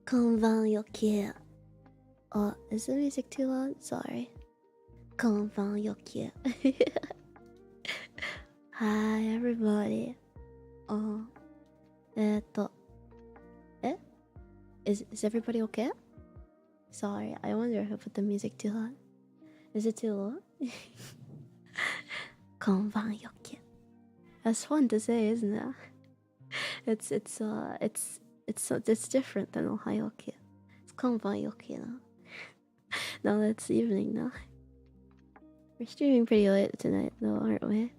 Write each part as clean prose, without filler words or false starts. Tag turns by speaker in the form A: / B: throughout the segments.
A: Konban Yoki. Oh, is the music too loud? Sorry. Konban Yoki. Hi, everybody. Oh, え is everybody okay? Sorry, I wonder if I put the music too loud. Is it too low? Konban Yoki. That's fun to say, isn't it? It's different than Ohayoki. It's Konban Yoki now. Now it's evening now. We're streaming pretty late tonight, though, aren't we?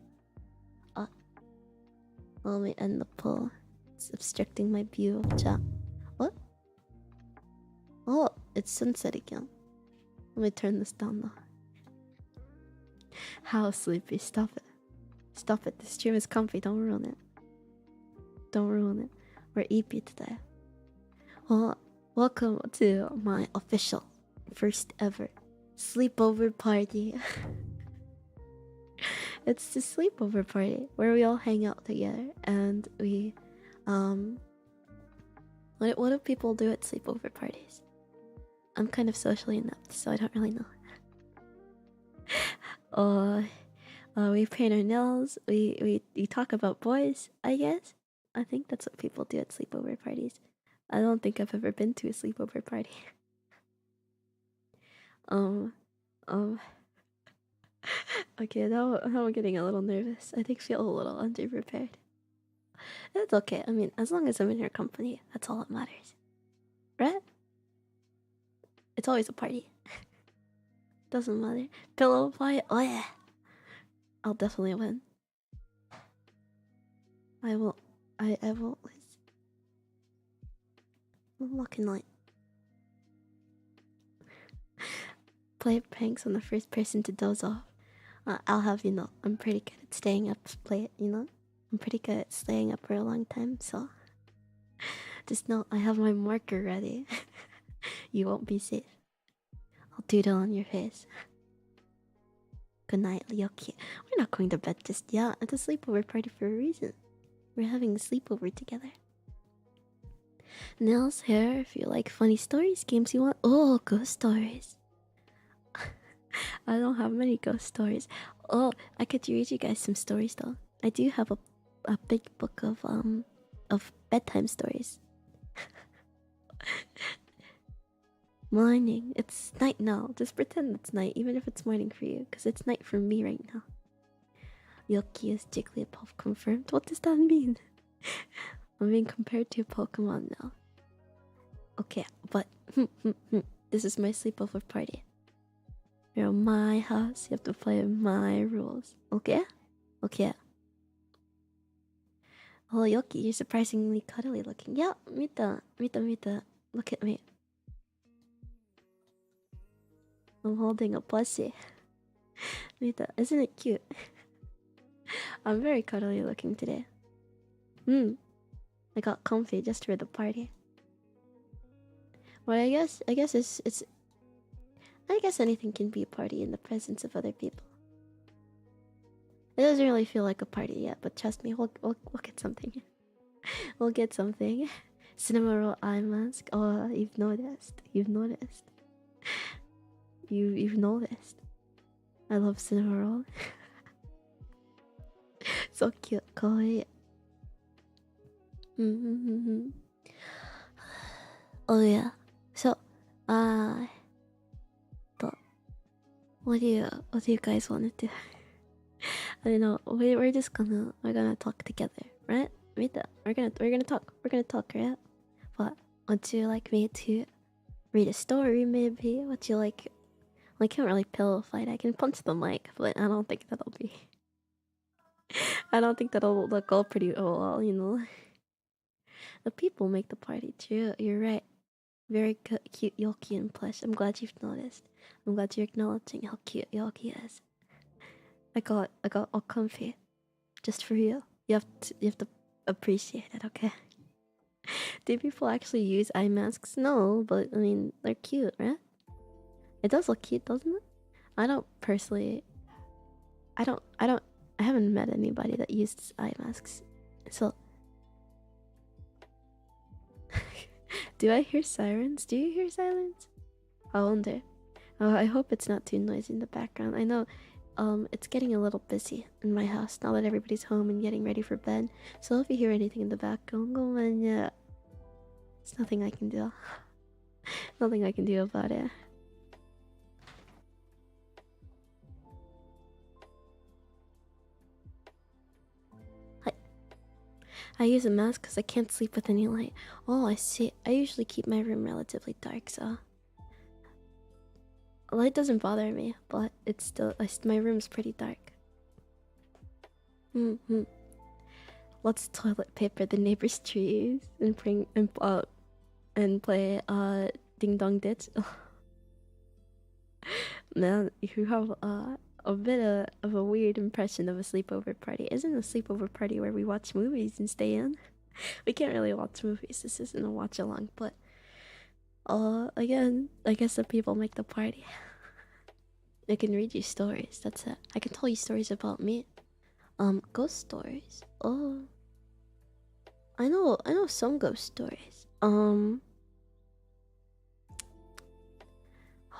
A: Let me end the poll. It's obstructing my view of chat. What? Oh, it's sunset again. Let me turn this down though. How sleepy? Stop it. Stop it. This stream is comfy. Don't ruin it. Don't ruin it. We're EP today. Well, welcome to my official first ever sleepover party. It's the sleepover party where we all hang out together and we what do people do at sleepover parties? I'm kind of socially inept, so I don't really know. We paint our nails, we talk about boys, I guess. I think that's what people do at sleepover parties. I don't think I've ever been to a sleepover party. Okay, now I'm getting a little nervous. I feel a little underprepared. It's okay. I mean, as long as I'm in your company, that's all that matters. Right? It's always a party. Doesn't matter. Pillow fight? Oh yeah. I'll definitely win. I won't lose. Lucky night. Play pranks on the first person to doze off. I'll have you know, I'm pretty good at staying up to play it, you know? I'm pretty good at staying up for a long time, so... Just know I have my marker ready. You won't be safe. I'll doodle on your face. Good night, Yoki. We're not going to bed just yet. It's a sleepover party for a reason. We're having a sleepover together. Nails, hair, if you like funny stories, games you want. Oh, ghost stories. I don't have many ghost stories. Oh, I could read you guys some stories though. I do have a big book of bedtime stories. Morning. It's night now. Just pretend it's night, even if it's morning for you, because it's night for me right now. Yoki is Jigglypuff confirmed. What does that mean? I'm being compared to a Pokemon now. Okay, but this is my sleepover party. You're in my house. You have to play my rules. Okay? Okay. Oh, Yoki, you're surprisingly cuddly looking. Yeah, Mita. Look at me. I'm holding a plushie. Mita, isn't it cute? I'm very cuddly looking today. I got comfy just for the party. Well, I guess it's I guess anything can be a party in the presence of other people. It doesn't really feel like a party yet, but trust me, we'll get something. We'll get something. Cinema roll eye mask. Oh, you've noticed. You've noticed. You've noticed. I love cinema roll. So cute, kawaii. Oh yeah. So, what do you guys want to do? I don't know. We're gonna talk together, right? We're gonna talk, right? What? Would you like me to read a story, maybe? Would you like? I can't really pillow fight. I can punch the mic, but I don't think that'll be. I don't think that'll look all pretty well, you know. The people make the party too. You're right. Very cute Yoki and plush. I'm glad you've noticed. I'm glad you're acknowledging how cute Yoki is. I got all comfy, just for you. You have to appreciate it, okay? Do people actually use eye masks? No, but I mean they're cute, right? It does look cute, doesn't it? I don't personally. I haven't met anybody that uses eye masks, so Do I hear sirens? Do you hear sirens? I wonder. Oh, I hope it's not too noisy in the background. I know it's getting a little busy in my house now that everybody's home and getting ready for bed. So if you hear anything in the background, it's nothing I can do. Nothing I can do about it. I use a mask because I can't sleep with any light. Oh, I see. I usually keep my room relatively dark, so light doesn't bother me, but it's still my room's pretty dark. Mm-hmm. Let's toilet paper the neighbor's trees and play ding dong ditch. Man, you have a bit of a weird impression of a sleepover party. Isn't a sleepover party where we watch movies and stay in? We can't really watch movies. This isn't a watch along, but again, I guess the people make the party. I can read you stories. That's it. I can tell you stories about me. Ghost stories. Oh, I know some ghost stories.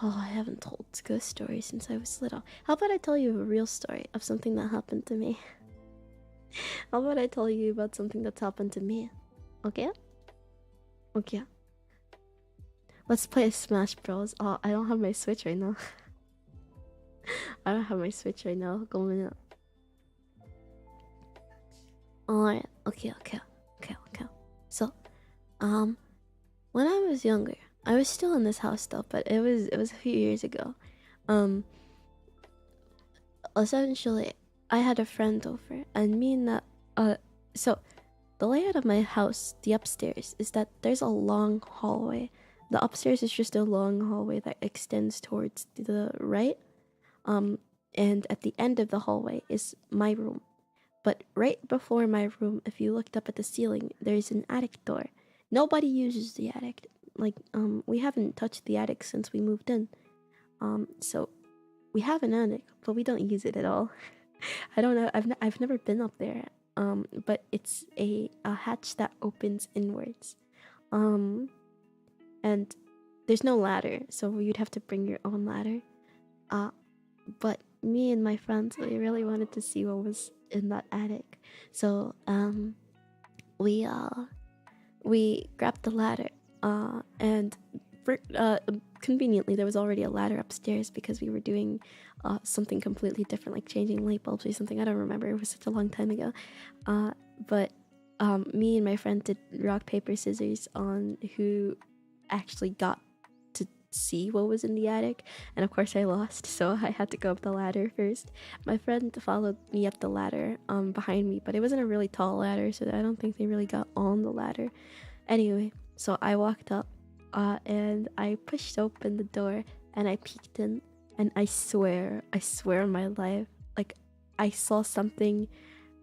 A: Oh, I haven't told ghost stories since I was little. How about I tell you a real story of something that happened to me? How about I tell you about something that's happened to me? Okay? Okay. Let's play Smash Bros. Oh, I don't have my Switch right now. I don't have my Switch right now. Go a minute. Alright. Okay. So, when I was younger, I was still in this house though, but it was a few years ago. Essentially, I had a friend over, and me and that so the layout of my house, the upstairs, is that there's a long hallway. The upstairs is just a long hallway that extends towards the right. And at the end of the hallway is my room. But right before my room, if you looked up at the ceiling, there's an attic door. Nobody uses the attic. Like, we haven't touched the attic since we moved in. So we have an attic, but we don't use it at all. I don't know. I've never been up there. But it's a hatch that opens inwards. And there's no ladder, so you'd have to bring your own ladder. But me and my friends, we really wanted to see what was in that attic. So we grabbed the ladder. And conveniently there was already a ladder upstairs because we were doing something completely different, like changing light bulbs or something. I don't remember. It was such a long time ago. But me and my friend did rock paper scissors on who actually got to see what was in the attic, and of course I lost, so I had to go up the ladder first. My friend followed me up the ladder behind me, but it wasn't a really tall ladder, so I don't think they really got on the ladder. Anyway, so I walked up and I pushed open the door and I peeked in, and I swear on my life, like, I saw something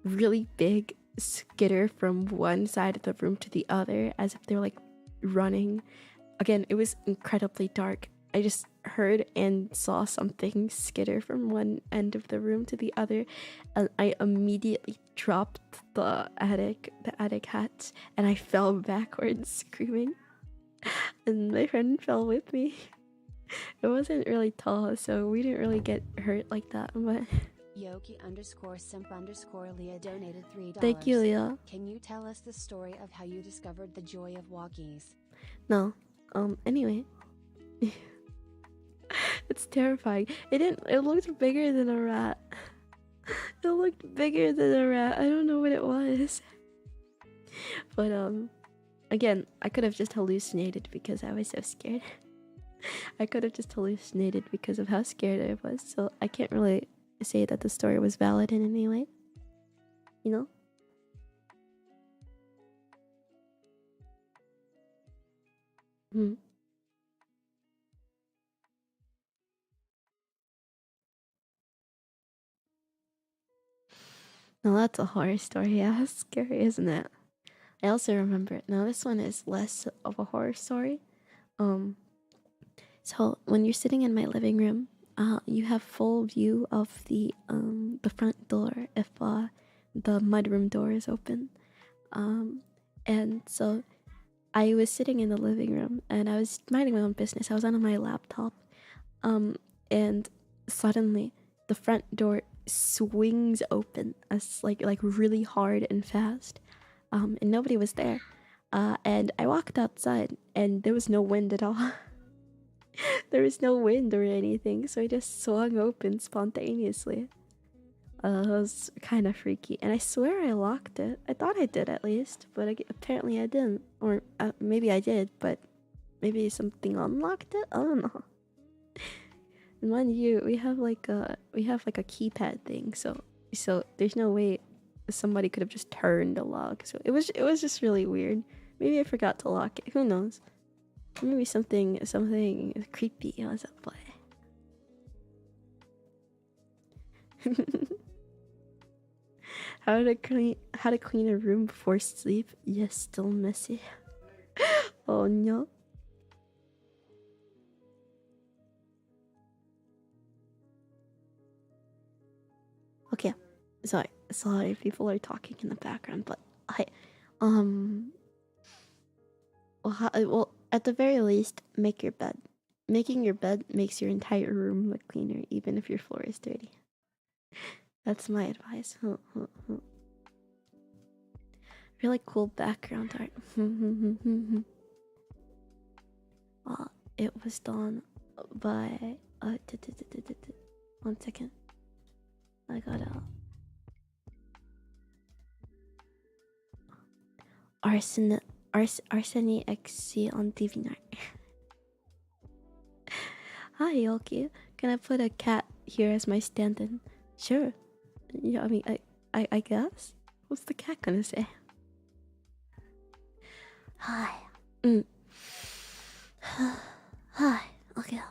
A: really big skitter from one side of the room to the other as if they were like running. Again, it was incredibly dark. I just heard and saw something skitter from one end of the room to the other, and I immediately dropped the attic hatch, and I fell backwards screaming, and my friend fell with me. It wasn't really tall, so we didn't really get hurt like that, but
B: Yoki_simp_Leah donated $3.
A: thank you, Leah.
B: Can you tell us the story of how you discovered the joy of walkies?
A: No. Anyway. It's terrifying. It looked bigger than a rat. It looked bigger than a rat. I don't know what it was. But again, I could have just hallucinated because I was so scared. I could have just hallucinated because of how scared I was. So I can't really say that the story was valid in any way. You know? Now that's a horror story. Yeah, that's scary, isn't it? I also remember. Now this one is less of a horror story. So when you're sitting in my living room, you have full view of the front door if the mudroom door is open. And so I was sitting in the living room and I was minding my own business. I was on my laptop, and suddenly the front door swings open as like really hard and fast, and nobody was there. And I walked outside and there was no wind at all. There was no wind or anything, so it just swung open spontaneously. It was kind of freaky, and I swear I locked it. I thought I did at least, but apparently I didn't. Or maybe I did, but maybe something unlocked it. I don't know. And mind you, we have like a keypad thing, so there's no way somebody could have just turned a lock. So it was just really weird. Maybe I forgot to lock it. Who knows? Maybe something creepy was at play. How to clean a room before sleep? Yes, still messy. Oh no. Okay, sorry, people are talking in the background, but well, at the very least, make your bed. Making your bed makes your entire room look cleaner, even if your floor is dirty. That's my advice. Really cool background art. It was done by 1 second. I gotta Arseny XC on DeviantArt. Hi Yoki, can I put a cat here as my stand-in? Sure. Yeah, I mean, I guess. What's the cat gonna say? Hi. Hi. Okay.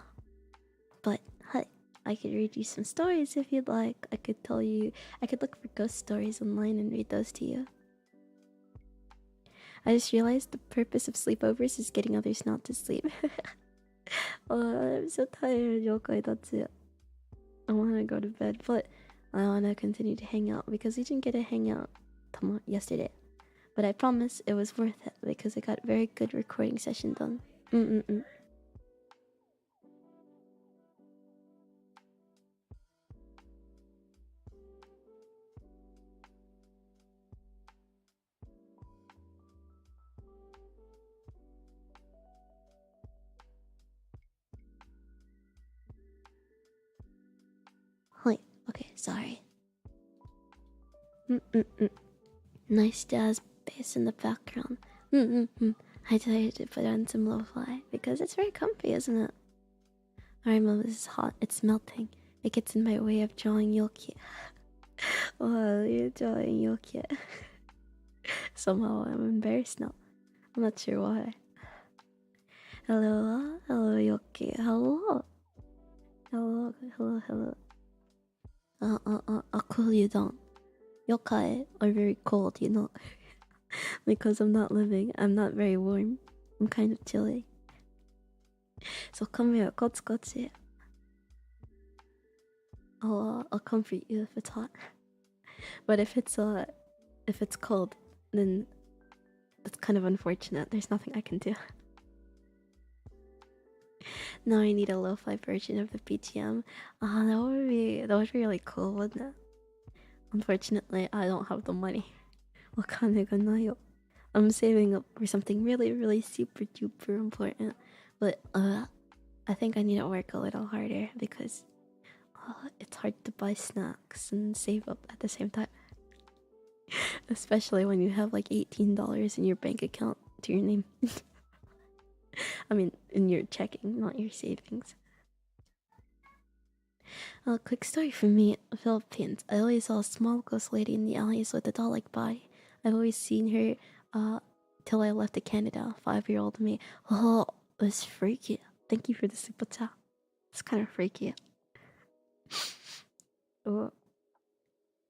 A: But hi, I could read you some stories if you'd like. I could look for ghost stories online and read those to you. I just realized the purpose of sleepovers is getting others not to sleep. Oh, I'm so tired, Yokai, that's it. I wanna go to bed, but I wanna continue to hang out because we didn't get to hang out yesterday. But I promise it was worth it because I got a very good recording session done. Hi. Okay, sorry. Nice jazz bass in the background. I decided to put on some lo-fi because it's very comfy, isn't it? Alright, Mom, this is hot. It's melting. It gets in my way of drawing Yoki. Oh, you're drawing Yoki. Somehow I'm embarrassed now. I'm not sure why. Hello, Yoki. Hello. I'll cool you down. Yokai are very cold, you know. Because I'm not living, I'm not very warm. I'm kind of chilly. So come here, kotsu. I'll comfort you if it's hot. But if it's cold, then that's kind of unfortunate. There's nothing I can do. Now I need a lo-fi version of the BGM. That would be really cool, wouldn't it? Unfortunately, I don't have the money. I'm saving up for something really, really super duper important. But I think I need to work a little harder because it's hard to buy snacks and save up at the same time. Especially when you have like $18 in your bank account to your name. I mean, in your checking, not your savings. A quick story from me, Philippines. I always saw a small ghost lady in the alleys with a doll-like body. I've always seen her till I left to Canada. 5-year-old me. Oh, it was freaky. Thank you for the super chat. It's kind of freaky. Oh,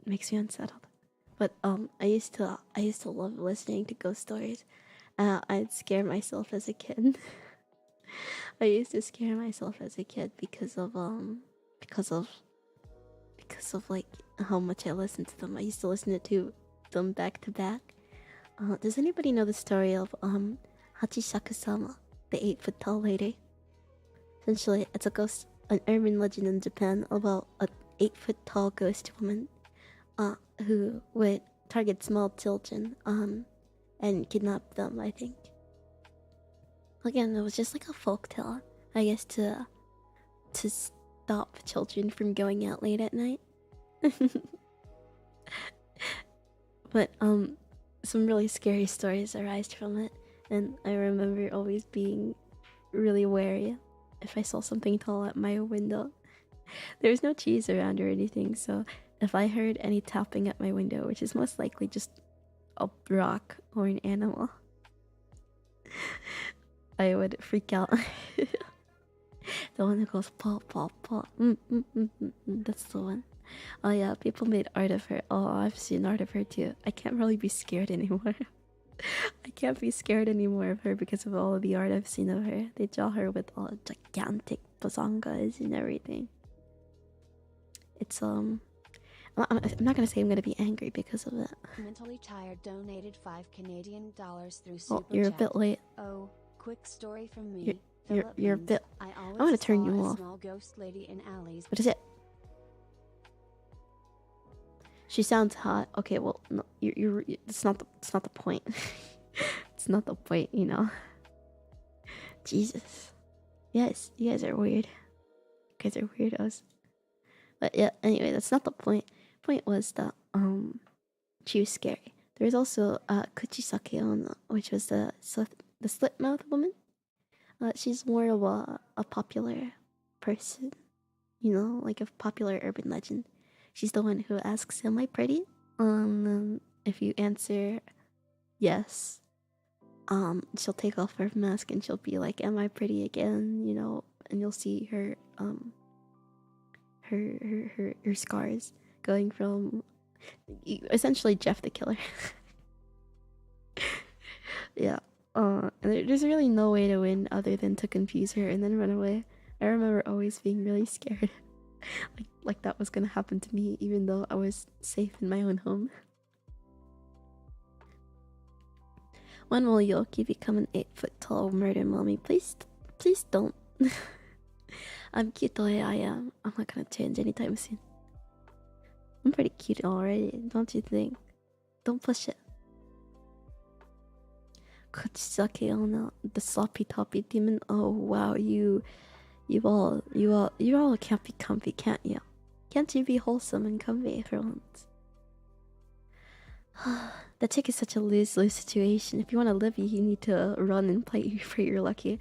A: makes me unsettled. But I used to love listening to ghost stories. I'd scare myself as a kid. I used to scare myself as a kid because of like how much I listened to them. I used to listen to them back to back. Does anybody know the story of Hachishaku-sama, the 8-foot tall lady. Essentially, it's a ghost, an urban legend in Japan about a 8-foot tall ghost woman, who would target small children, and kidnap them. I think. Again, it was just like a folktale, I guess, to stop children from going out late at night. But some really scary stories arise from it, and I remember always being really wary if I saw something tall at my window. There was no cheese around or anything, so if I heard any tapping at my window, which is most likely just a rock or an animal, I would freak out. The one that goes pop pop pop. That's the one. Oh yeah, people made art of her. Oh, I've seen art of her too. I can't really be scared anymore. I can't be scared anymore of her because of all of the art I've seen of her. They draw her with all gigantic basangas and everything. It's I'm not gonna say I'm gonna be angry because of it.
B: Mentally Tired donated $5 through
A: Oh,
B: Super
A: you're
B: Chat.
A: a bit late.
B: Oh, quick story from me.
A: You're a bit.
B: I always
A: I want to turn
B: saw
A: you
B: a
A: off.
B: small ghost lady in alleys.
A: What is it? She sounds hot. Okay, well, no, you're. It's not the point. It's not the point, you know. Jesus. Yes, you guys are weird. You guys are weirdos. But yeah, anyway, that's not the point. Point was that she was scary. There was also Kuchisake Onna, which was the slit mouth woman. She's more of a popular person, you know, like a popular urban legend. She's the one who asks, "Am I pretty?" If you answer yes, she'll take off her mask and she'll be like, "Am I pretty again?" You know, and you'll see her her scars going from essentially Jeff the Killer. Yeah. And there's really no way to win other than to confuse her and then run away. I remember always being really scared. like that was gonna happen to me even though I was safe in my own home. When will Yoki become an 8-foot tall murder mommy? Please don't. I'm cute the way I am. I'm not gonna change anytime soon. I'm pretty cute already, don't you think? Don't push it. Kuchisake Onna, the sloppy toppy demon. Oh wow, you all can't be comfy, can't you? Can't you be wholesome and comfy for once? That chick is such a lose-lose situation. If you want to live, you need to run and play for your lucky.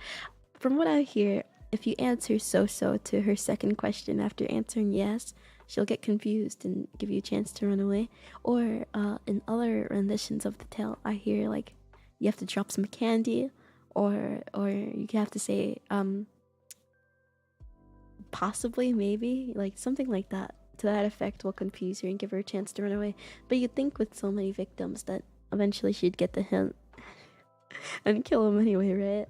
A: From what I hear, if you answer so-so to her second question after answering yes, she'll get confused and give you a chance to run away. Or in other renditions of the tale, I hear like you have to drop some candy, or you have to say possibly, maybe, like something like that. To that effect will confuse her and give her a chance to run away. But you'd think with so many victims that eventually she'd get the hint and kill him anyway, right?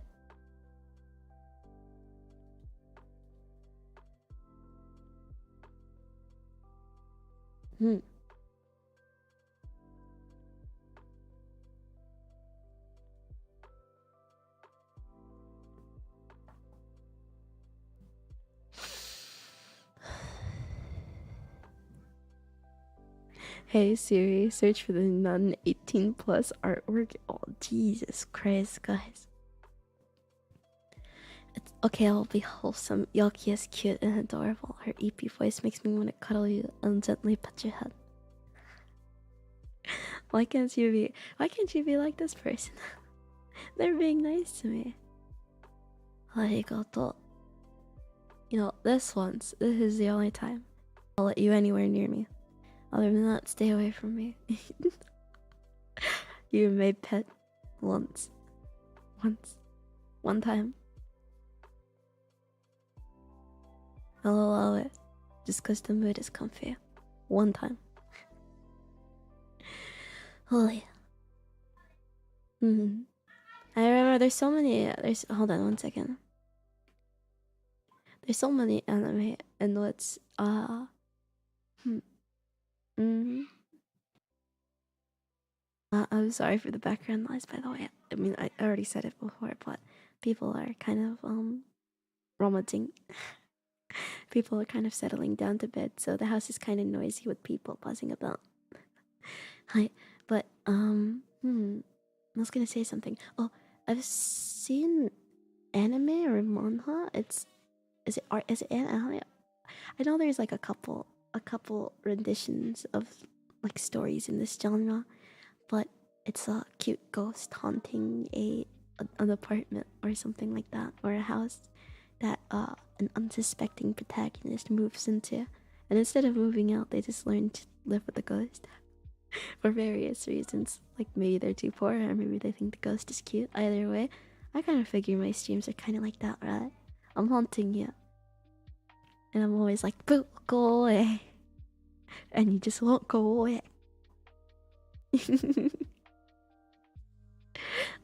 A: Hey Siri, search for the nun 18 plus artwork. Oh Jesus Christ, guys. It's okay, I'll be wholesome. Yoki is cute and adorable. Her EP voice makes me want to cuddle you and gently pet your head. Why can't you be like this person? They're being nice to me. Arigato. You know, this is the only time I'll let you anywhere near me. Other than that, stay away from me. You were my pet once. One time. I'll allow it. Just cause the mood is comfy. One time. Holy. I remember there's so many. Hold on one second. There's so many anime and what's I'm sorry for the background noise, by the way. I mean, I already said it before, but people are kind of rummaging. People are kind of settling down to bed, so the house is kind of noisy with people buzzing about. Hi, but I was gonna say something. Oh, I've seen anime or manhwa. Is it art? Is it anime? I know there's like a couple renditions of like stories in this genre, but it's a cute ghost haunting an apartment or something like that, or a house that an unsuspecting protagonist moves into, and instead of moving out, they just learn to live with the ghost for various reasons. Like maybe they're too poor, or maybe they think the ghost is cute. Either way, I kind of figure my streams are kind of like that, right? I'm haunting you, and I'm always like, "Boo, go away," and you just won't go away.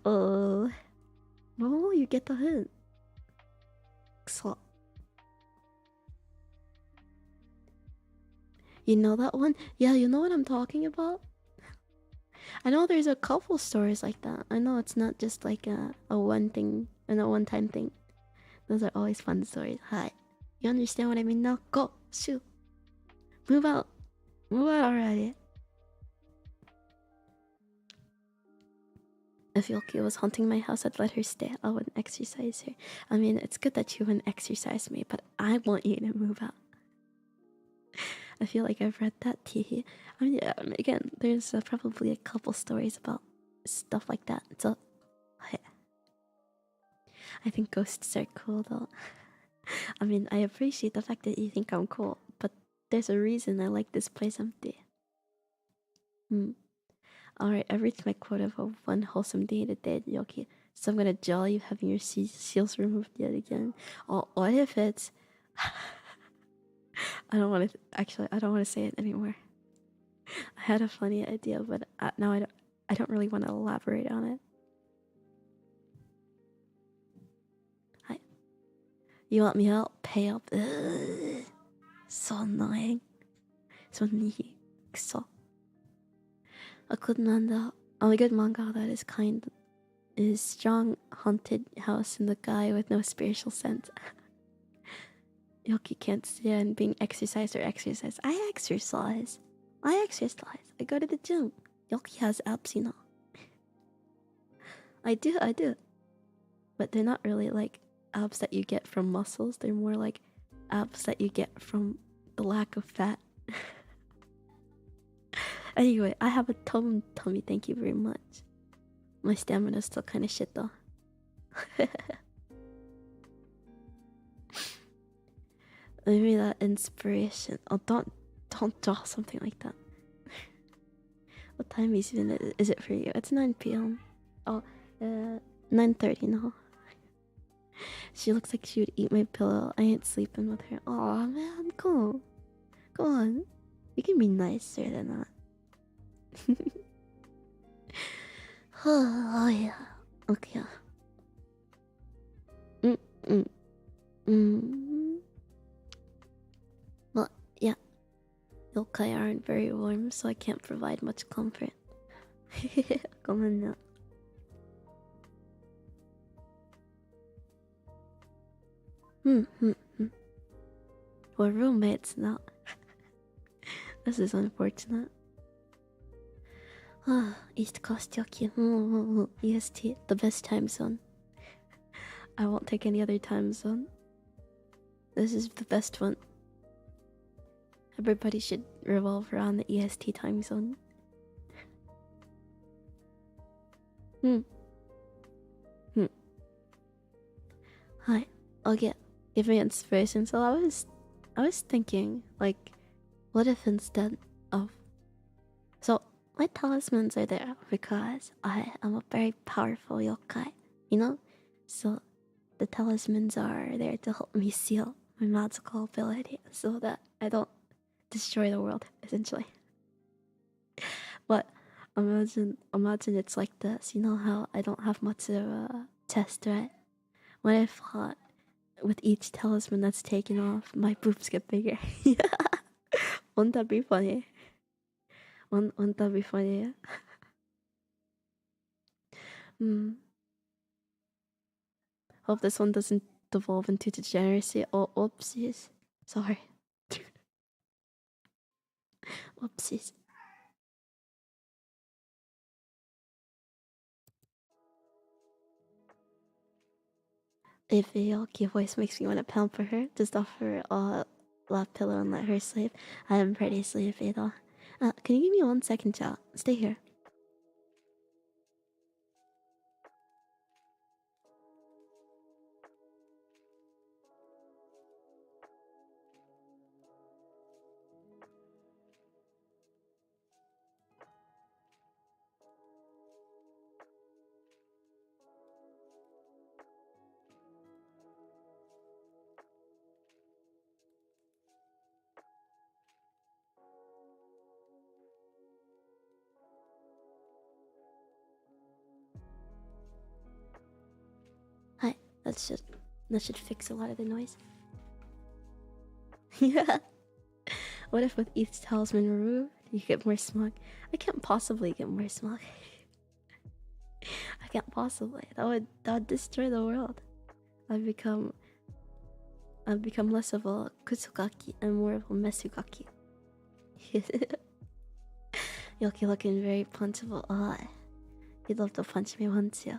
A: Oh, oh, you get the hint. So, you know that one? Yeah, you know what I'm talking about? I know there's a couple stories like that. I know it's not just like a one thing and a one-time thing. Those are always fun stories. Hi. You understand what I mean now? Go! Shoot! Move out! Move out already! If Yoki was haunting my house, I'd let her stay. I wouldn't exercise her. I mean, it's good that you wouldn't exercise me, but I want you to move out. I feel like I've read that tea. I mean, yeah, again, there's probably a couple stories about stuff like that. So, I think ghosts are cool though. I mean, I appreciate the fact that you think I'm cool, but there's a reason I like this place empty. Alright, I've reached my quota of one wholesome day today, Yoki. So I'm gonna jaw you having your seals removed yet again. Oh, what if it's... I don't want to... Actually, I don't want to say it anymore. I had a funny idea, but now I don't really want to elaborate on it. Hi. You want me out? Pay up. Ugh. So annoying. So neat. So. A good manga that is kind is strong haunted house and the guy with no spiritual sense. Yoki can't stand being exercised or exercise. I exercise. I go to the gym. Yoki has abs, you know. I do. But they're not really like abs that you get from muscles. They're more like abs that you get from the lack of fat. Anyway, I have a tummy, thank you very much. My stamina's still kind of shit though. Maybe that inspiration. Oh, don't draw something like that. What time is it for you? It's 9 p.m. Oh, 9:30 now. She looks like she would eat my pillow. I ain't sleeping with her. Oh man, come on. You can be nicer than that. Oh yeah. Okay. Well, yeah. Yokai aren't very warm, so I can't provide much comfort. Come on now. We're roommates now. This is unfortunate. East Coast Yoki. EST, the best time zone. I won't take any other time zone. This is the best one. Everybody should revolve around the EST time zone. Hi. Okay. Give me inspiration. So I was thinking, like, what if instead of... So, my talismans are there because I am a very powerful yokai, you know? So, the talismans are there to help me seal my magical ability so that I don't destroy the world, essentially. But imagine it's like this. You know how I don't have much of a chest, right? What if with each talisman that's taken off, my boobs get bigger? Wouldn't that be funny? Wouldn't that be funny? Hmm. Hope this one doesn't devolve into degeneracy. Oh, oopsies. Sorry. Oopsies. If a Yoki voice makes me want to pamper her, just offer a lap pillow and let her sleep. I am pretty sleepy though. Can you give me 1 second, chat? Stay here. Hi. That should fix a lot of the noise. Yeah. What if with each talisman removed, you get more smug? I can't possibly get more smug. I can't possibly. That would destroy the world. I've become less of a kutsugaki and more of a mesugaki. Yoki looking very punchable. You'd love to punch me once, yeah.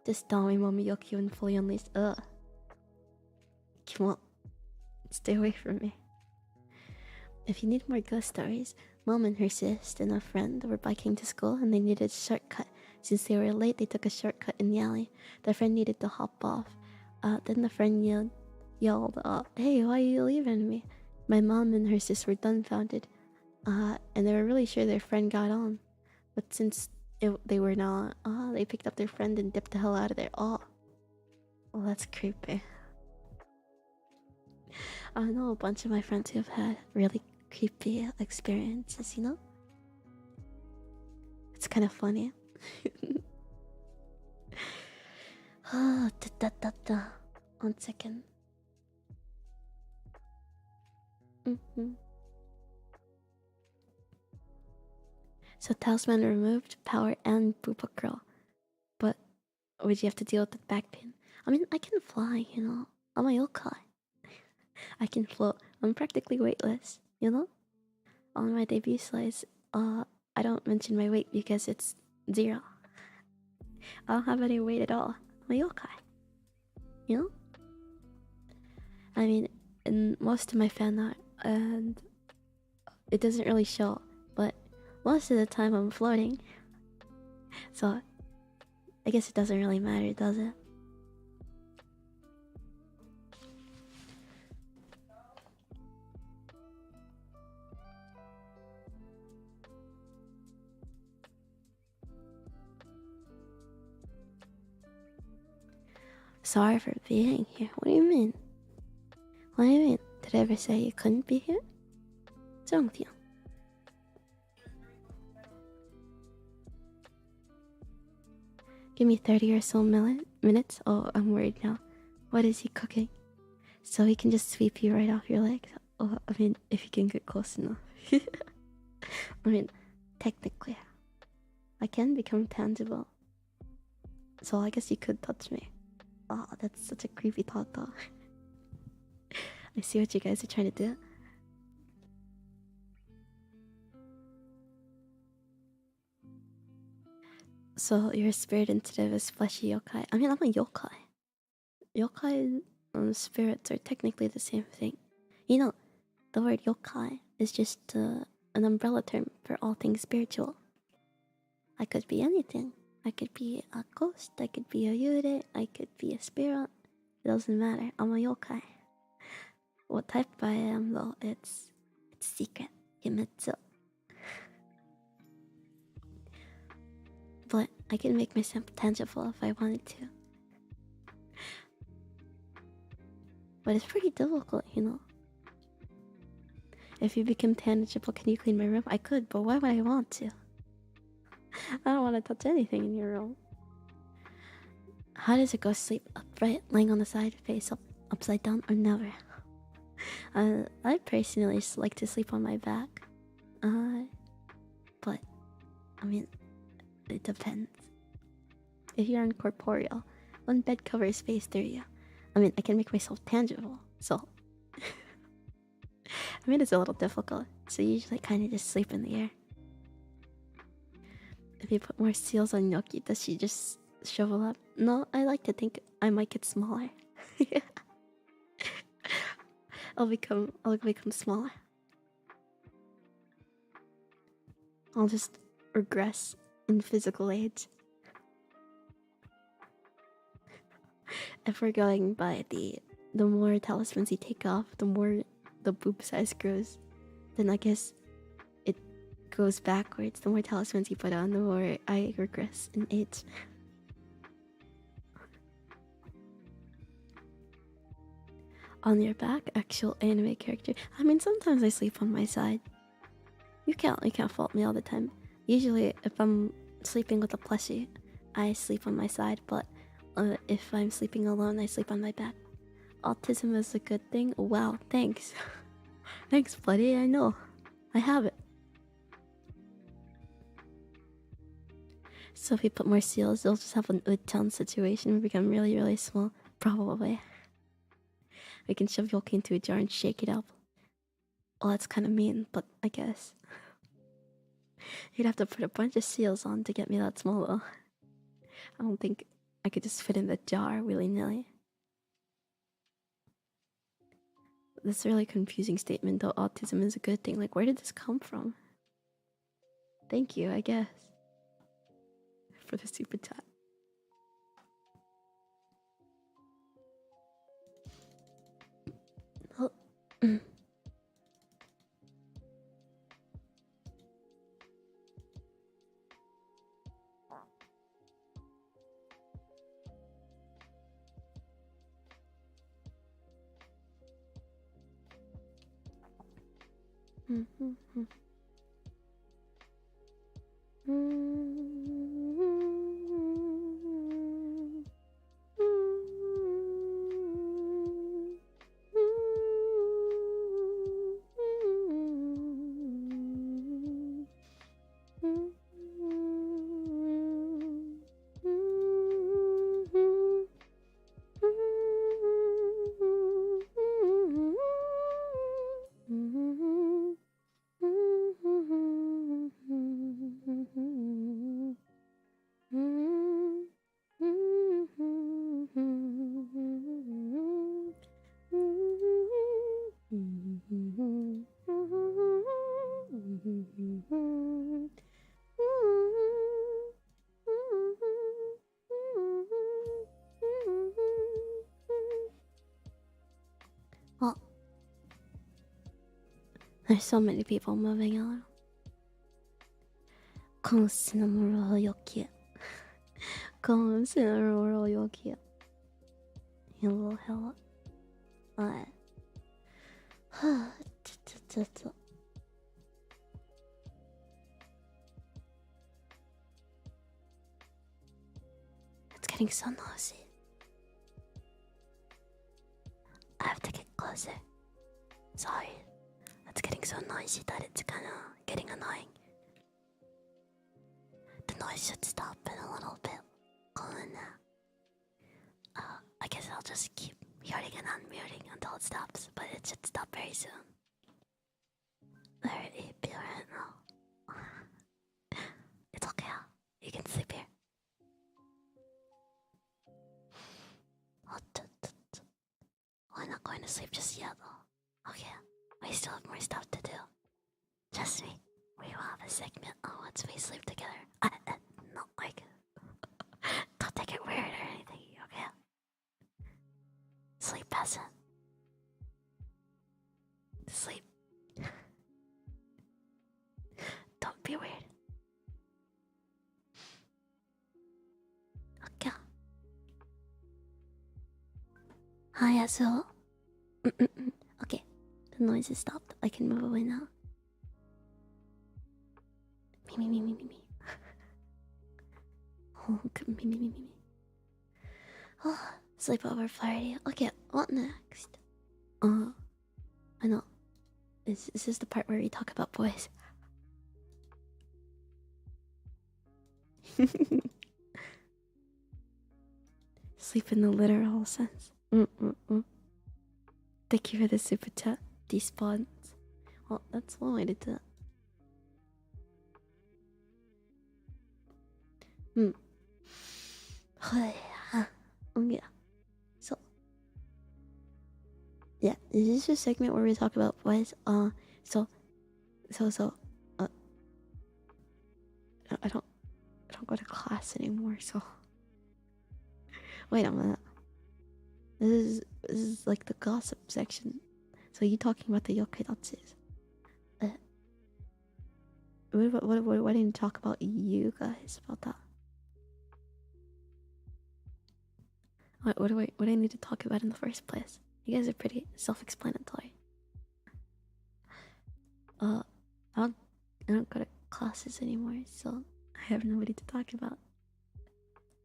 A: Just tell me, mommy Yoki when fully unleashed. Come on. Stay away from me. If you need more ghost stories, Mom and her sis and a friend were biking to school and they needed a shortcut. Since they were late, they took a shortcut in the alley. The friend needed to hop off. Then the friend yelled, hey, why are you leaving me? My mom and her sis were dumbfounded. And they were really sure their friend got on. But since they were not, they picked up their friend and dipped the hell out of there. Oh, well, that's creepy. I know a bunch of my friends who have had really creepy experiences, you know? It's kind of funny. Ah, 1 second. So talisman removed, power and Boopa Girl. But would you have to deal with the back pain? I mean, I can fly, you know? I'm a yokai. I can float. I'm practically weightless, you know? On my debut slides, I don't mention my weight because it's 0. I don't have any weight at all. I'm a yokai. You know? I mean, in most of my fan art, and it doesn't really show, but most of the time I'm floating. So, I guess it doesn't really matter, does it? Sorry for being here. What do you mean? What do you mean? Did I ever say you couldn't be here? What's wrong with you? Give me 30 or so minutes. Oh, I'm worried now. What is he cooking? So he can just sweep you right off your legs. Oh, I mean, if you can get close enough. I mean, technically, I can become tangible. So I guess you could touch me. Oh, that's such a creepy thought, though. I see what you guys are trying to do. So you're a spirit instead of a fleshy yokai. I mean, I'm a yokai. Yokai and spirits are technically the same thing. You know, the word yokai is just an umbrella term for all things spiritual. I could be anything. I could be a ghost, I could be a yure, I could be a spirit. It doesn't matter. I'm a yokai. What type I am though, it's secret. Himitsu. But I can make myself tangible if I wanted to. But it's pretty difficult, you know. If you become tangible, can you clean my room? I could, but why would I want to? I don't want to touch anything in your room. How does a ghost sleep? Upright, laying on the side, face up, upside down, or never? I personally like to sleep on my back. But I mean, it depends. if you're incorporeal, one bed covers space through you. I mean, I can make myself tangible, so I mean it's a little difficult. So you usually kind of just sleep in the air. If you put more seals on Yoki, does she just shrivel up? No, I like to think I might get smaller. I'll become smaller. I'll just regress in physical age. If we're going by the more talismans you take off, the more the boob size grows, then I guess it goes backwards. The more talismans you put on, the more I regress in age. On your back, actual anime character. I mean, sometimes I sleep on my side. You can't fault me all the time. Usually, if I'm sleeping with a plushie, I sleep on my side. But if I'm sleeping alone, I sleep on my back. Autism is a good thing. Wow, thanks. Thanks, buddy. I know. I have it. So if we put more seals, they'll just have an Udtown situation and become really, really small. Probably. We can shove Yoki into a jar and shake it up. Well, that's kind of mean, but I guess. You'd have to put a bunch of seals on to get me that small, though. I don't think I could just fit in the jar willy-nilly. This really confusing statement, though autism is a good thing. Like, where did this come from? Thank you, I guess. For the super chat. Oh. Well, there's so many people moving around. Yoki. Yoki. Hello, hello. Alright. It's getting so noisy. I have to get closer. Sorry. It's getting so noisy that it's kinda getting annoying. The noise should stop in a little bit. I guess I'll just keep muting and unmuting until it stops, but it should stop very soon. Alright, be right now. It's okay. You can sleep here. We're not going to sleep just yet, though. Okay, we still have more stuff to do. Trust me, we will have a segment on once we sleep together. Not like, don't take it weird or anything, okay? Sleep, peasant. Sleep. Don't be weird. Okay. Hi, so. Okay, the noise has stopped. I can move away now. Me. Oh, me. Oh, sleepover party. Okay, what next? I know. This is the part where we talk about boys. Sleep in the literal sense. Thank you for the super chat. Despawns. Well, that's one way to do it. Yeah. So, yeah, this is a segment where we talk about boys. So, I don't go to class anymore. So, wait a minute. This is like the gossip section. So you talking about the yokai dances? Why didn't you talk about you guys about that? What do I need to talk about in the first place? You guys are pretty self-explanatory. I don't go to classes anymore, so I have nobody to talk about.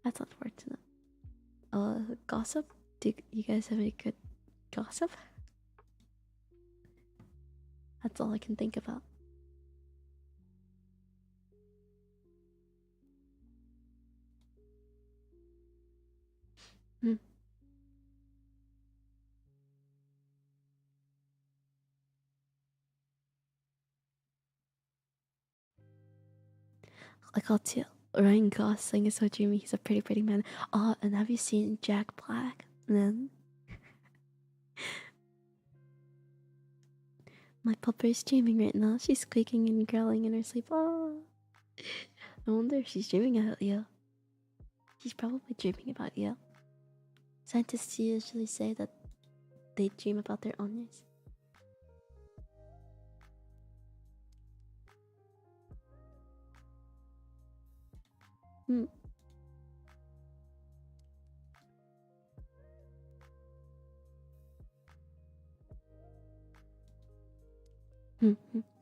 A: That's unfortunate. Gossip? Do you guys have any good gossip? That's all I can think about. I got to Ryan Gosling is so dreamy. He's a pretty man. Oh, and have you seen Jack Black? Then my pupper's dreaming right now. She's squeaking and growling in her sleep. Oh, I wonder if she's dreaming about you. She's probably dreaming about you. Scientists usually say that they dream about their owners.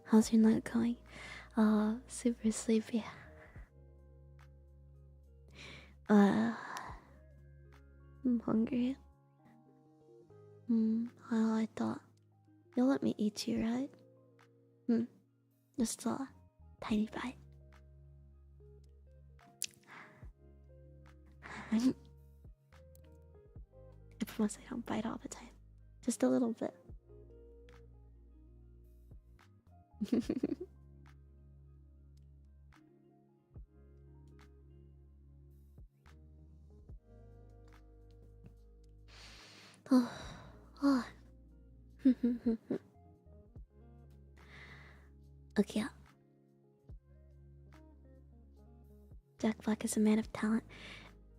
A: How's your night going? Super sleepy. I'm hungry. Well, I thought you'll let me eat you, right? Just a tiny bite. I promise I don't bite all the time. Just a little bit. Oh. Okay. Jack Black is a man of talent.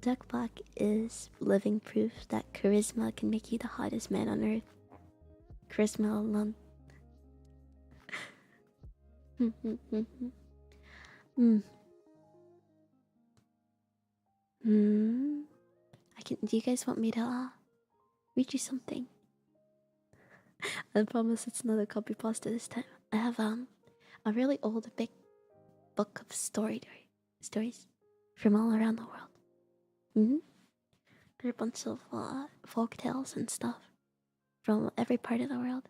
A: Jack Black is living proof that charisma can make you the hottest man on earth. Charisma alone. Do you guys want me to read you something? I promise it's not a copy pasta this time. I have a really old big book of stories from all around the world. There are a bunch of folk tales and stuff from every part of the world.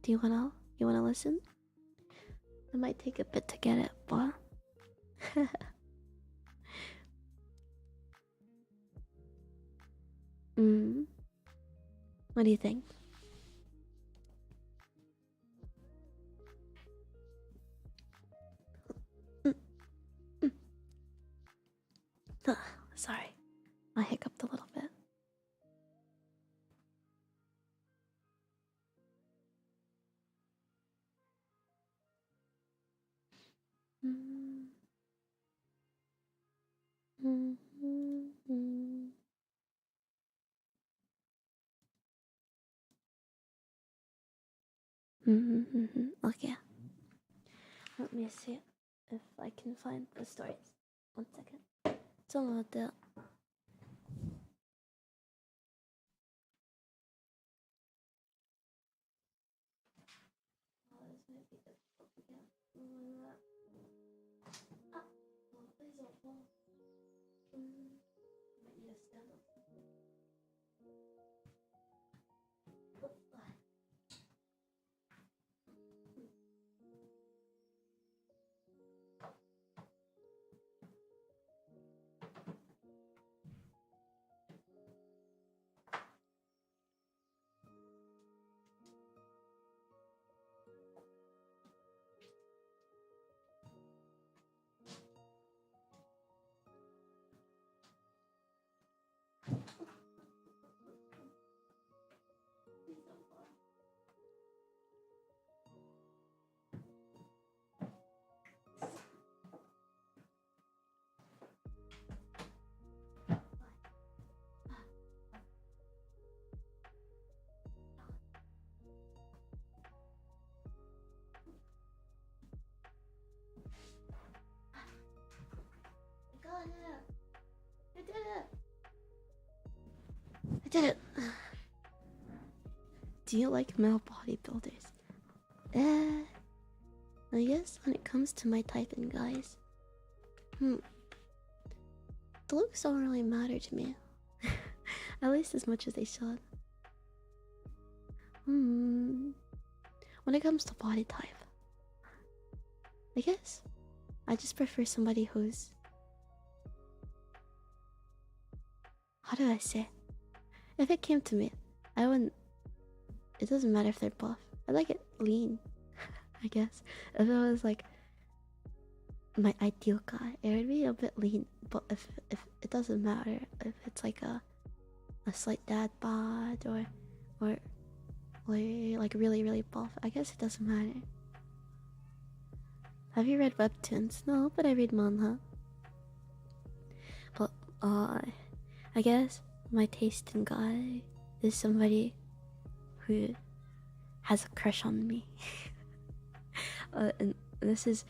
A: Do you wanna listen? It might take a bit to get it, but what do you think? Sorry, I hiccuped a little bit. Okay. Let me see if I can find the stories. 1 second. ちょっと待って。did it. Do you like male bodybuilders? I guess when it comes to my typing, guys, the looks don't really matter to me. At least as much as they should. When it comes to body type, I guess I just prefer somebody who's... How do I say? If it came to me, I wouldn't... It doesn't matter if they're buff. I like it lean, I guess. If it was like my ideal guy, it would be a bit lean. But if it doesn't matter, if it's like a slight dad bod or like really buff, I guess it doesn't matter. Have you read webtoons? No, but I read manga. But I guess my taste in guy is somebody who has a crush on me. And this is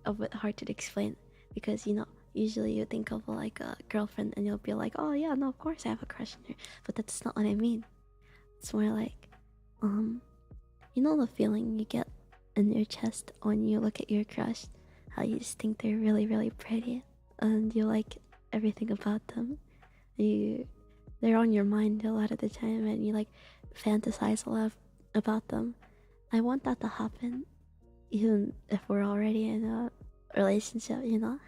A: a bit hard to explain because, you know, usually you think of like a girlfriend and you'll be like, oh yeah, no, of course I have a crush on her, but that's not what I mean. It's more like, you know the feeling you get in your chest when you look at your crush, how you just think they're really pretty and you like everything about them. They're on your mind a lot of the time and you like fantasize a lot about them. I want that to happen even if we're already in a relationship, you know?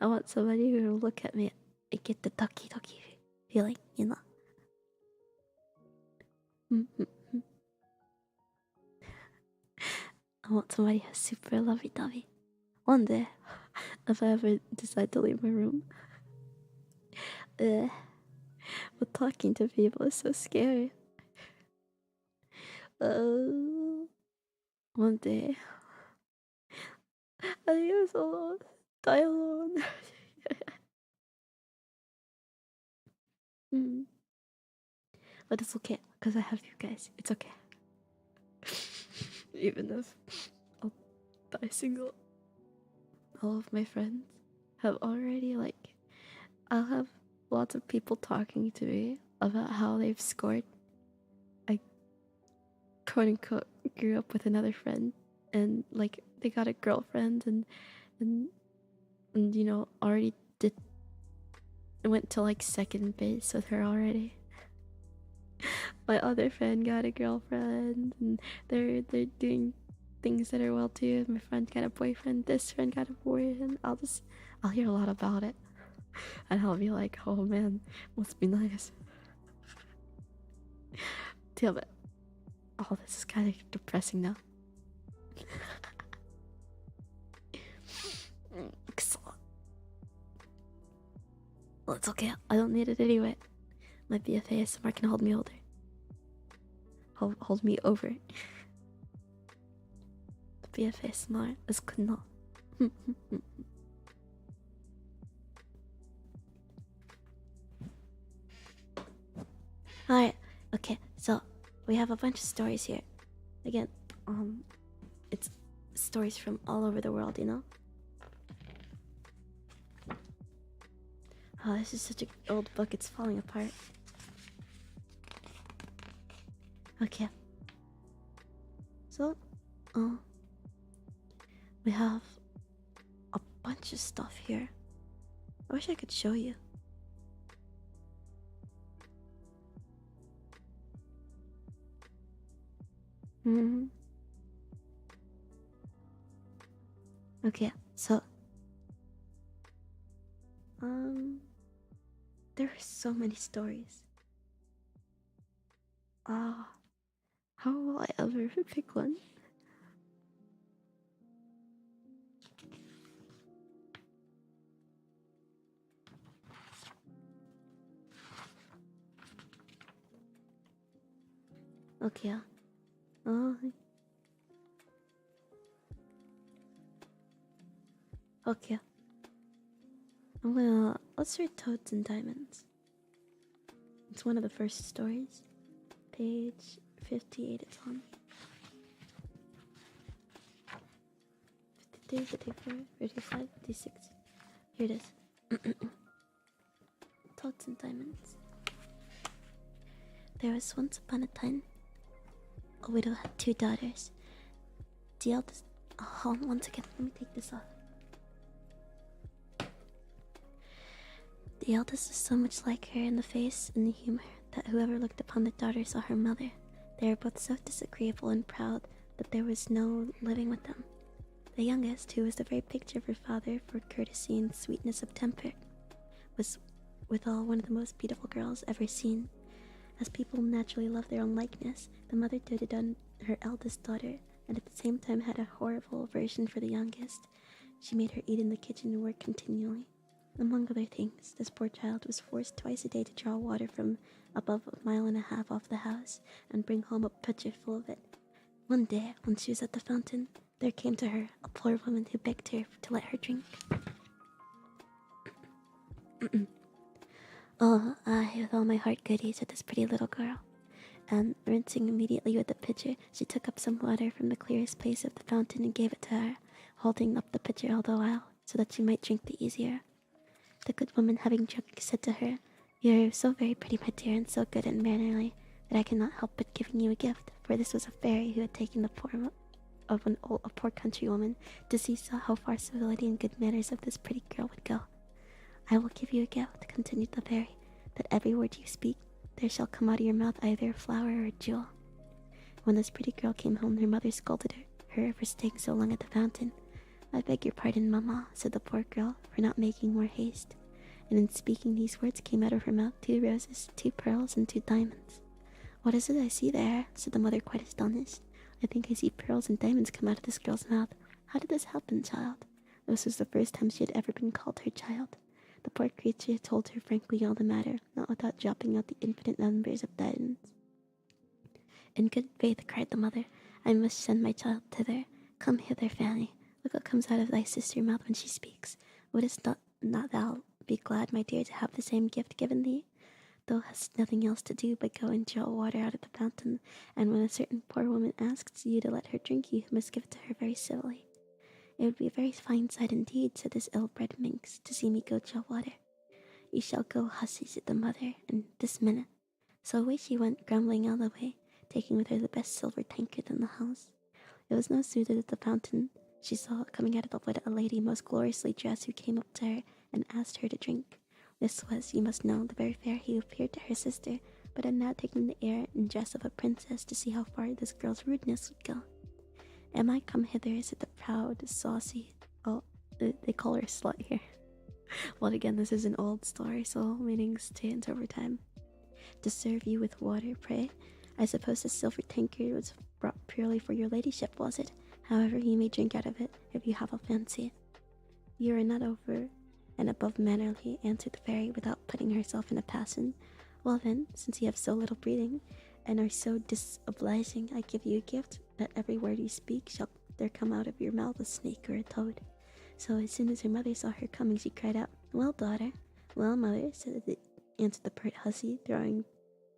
A: I want somebody who will look at me and get the doki feeling, you know? I want somebody who's super lovey-dovey. One day, if I ever decide to leave my room. But talking to people is so scary. One day, I was alone. Die alone. But it's okay, because I have you guys. It's okay. Even if I'll die single, all of my friends have already, like, I'll have lots of people talking to me about how they've scored. I, quote unquote, grew up with another friend, and, like, they got a girlfriend, and you know, already went to, like, second base with her already. My other friend got a girlfriend and they're doing things that are well too. My friend got a boyfriend, this friend got a boyfriend. I'll hear a lot about it. And I'll be like, oh man, must be nice. Damn it. Oh, this is kind of depressing now. Well, it's okay. I don't need it anyway. My BFA ASMR can hold me older. Hold me over. The BFA ASMR is not. Alright, okay, so we have a bunch of stories here. Again, it's stories from all over the world, you know? Oh, this is such an old book, it's falling apart. Okay. So, we have a bunch of stuff here. I wish I could show you. Okay, so there are so many stories. How will I ever pick one? Okay. Okay. Let's read Toads and Diamonds. It's one of the first stories. Page 58 it's on. 53, 54, 55, 56. Here it is. Toads and Diamonds. There was once upon a time, a widow had 2 daughters. The eldest... Oh, hold on one second. Let me take this off. The eldest was so much like her in the face and the humor that whoever looked upon the daughter saw her mother. They were both so disagreeable and proud that there was no living with them. The youngest, who was the very picture of her father for courtesy and sweetness of temper, was withal one of the most beautiful girls ever seen. As people naturally love their own likeness, the mother doted on her eldest daughter, and at the same time had a horrible aversion for the youngest. She made her eat in the kitchen and work continually. Among other things, this poor child was forced twice a day to draw water from above 1.5 miles off the house and bring home a pitcher full of it. One day, when she was at the fountain, there came to her a poor woman who begged her to let her drink. Oh, with all my heart goody, said this pretty little girl. And rinsing immediately with the pitcher, she took up some water from the clearest place of the fountain and gave it to her, holding up the pitcher all the while, so that she might drink the easier. The good woman, having drunk, said to her, "You are so very pretty, my dear, and so good and mannerly, that I cannot help but giving you a gift." For this was a fairy who had taken the form of a poor countrywoman to see how far civility and good manners of this pretty girl would go. "I will give you a gift," continued the fairy, "that every word you speak, there shall come out of your mouth either a flower or a jewel." When this pretty girl came home, her mother scolded her for staying so long at the fountain. "I beg your pardon, mamma," said the poor girl, "for not making more haste." And in speaking these words came out of her mouth 2 roses, 2 pearls, and 2 diamonds. "What is it I see there?" said the mother, quite astonished. "I think I see pearls and diamonds come out of this girl's mouth. How did this happen, child?" This was the first time she had ever been called her child. The poor creature told her frankly all the matter, not without dropping out the infinite numbers of diamonds. "In good faith," cried the mother, "I must send my child thither. Come hither, Fanny. Look what comes out of thy sister's mouth when she speaks. Wouldst not thou be glad, my dear, to have the same gift given thee? Thou hast nothing else to do but go and draw water out of the fountain, and when a certain poor woman asks you to let her drink, you must give it to her very civilly." "It would be a very fine sight indeed," said this ill-bred minx, "to see me go draw water." "You shall go, hussy," said the mother, "and this minute." So away she went, grumbling all the way, taking with her the best silver tankard in the house. It was no sooner at the fountain she saw coming out of the wood a lady most gloriously dressed, who came up to her and asked her to drink. This was, you must know, the very fairy who appeared to her sister, but had now taken the air and dress of a princess to see how far this girl's rudeness would go. "Am I come hither," said the proud, saucy... Oh, they call her slut here. Well, again, this is an old story, so meanings change over time. "To serve you with water, pray? I suppose the silver tankard was brought purely for your ladyship, was it? However, you may drink out of it, if you have a fancy." "You are not over and above mannerly," answered the fairy, without putting herself in a passion. "Well then, since you have so little breeding, and are so disobliging, I give you a gift, that every word you speak shall there come out of your mouth a snake or a toad." So as soon as her mother saw her coming, she cried out, "Well, daughter?" "Well, mother," answered the pert hussy, throwing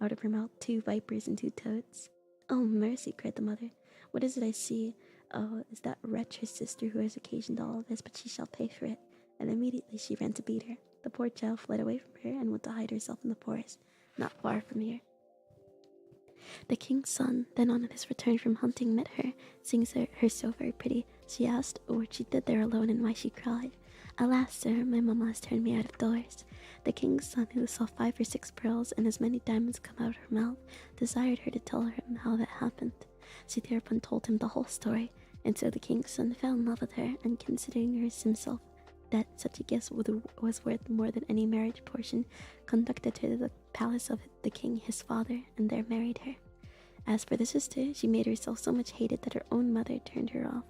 A: out of her mouth 2 vipers and 2 toads. "Oh, mercy," cried the mother, "what is it I see? Oh, is that wretch her sister who has occasioned all this, but she shall pay for it." And immediately she ran to beat her. The poor child fled away from her and went to hide herself in the forest, not far from here. The king's son, then on his return from hunting, met her, seeing her so very pretty. She asked what she did there alone and why she cried. "Alas, sir, my mamma has turned me out of doors." The king's son, who saw 5 or 6 pearls and as many diamonds come out of her mouth, desired her to tell him how that happened. She thereupon told him the whole story, and so the king's son fell in love with her, and considering himself that such a gift was worth more than any marriage portion, conducted her to the palace of the king his father, and there married her. As for the sister, she made herself so much hated that her own mother turned her off,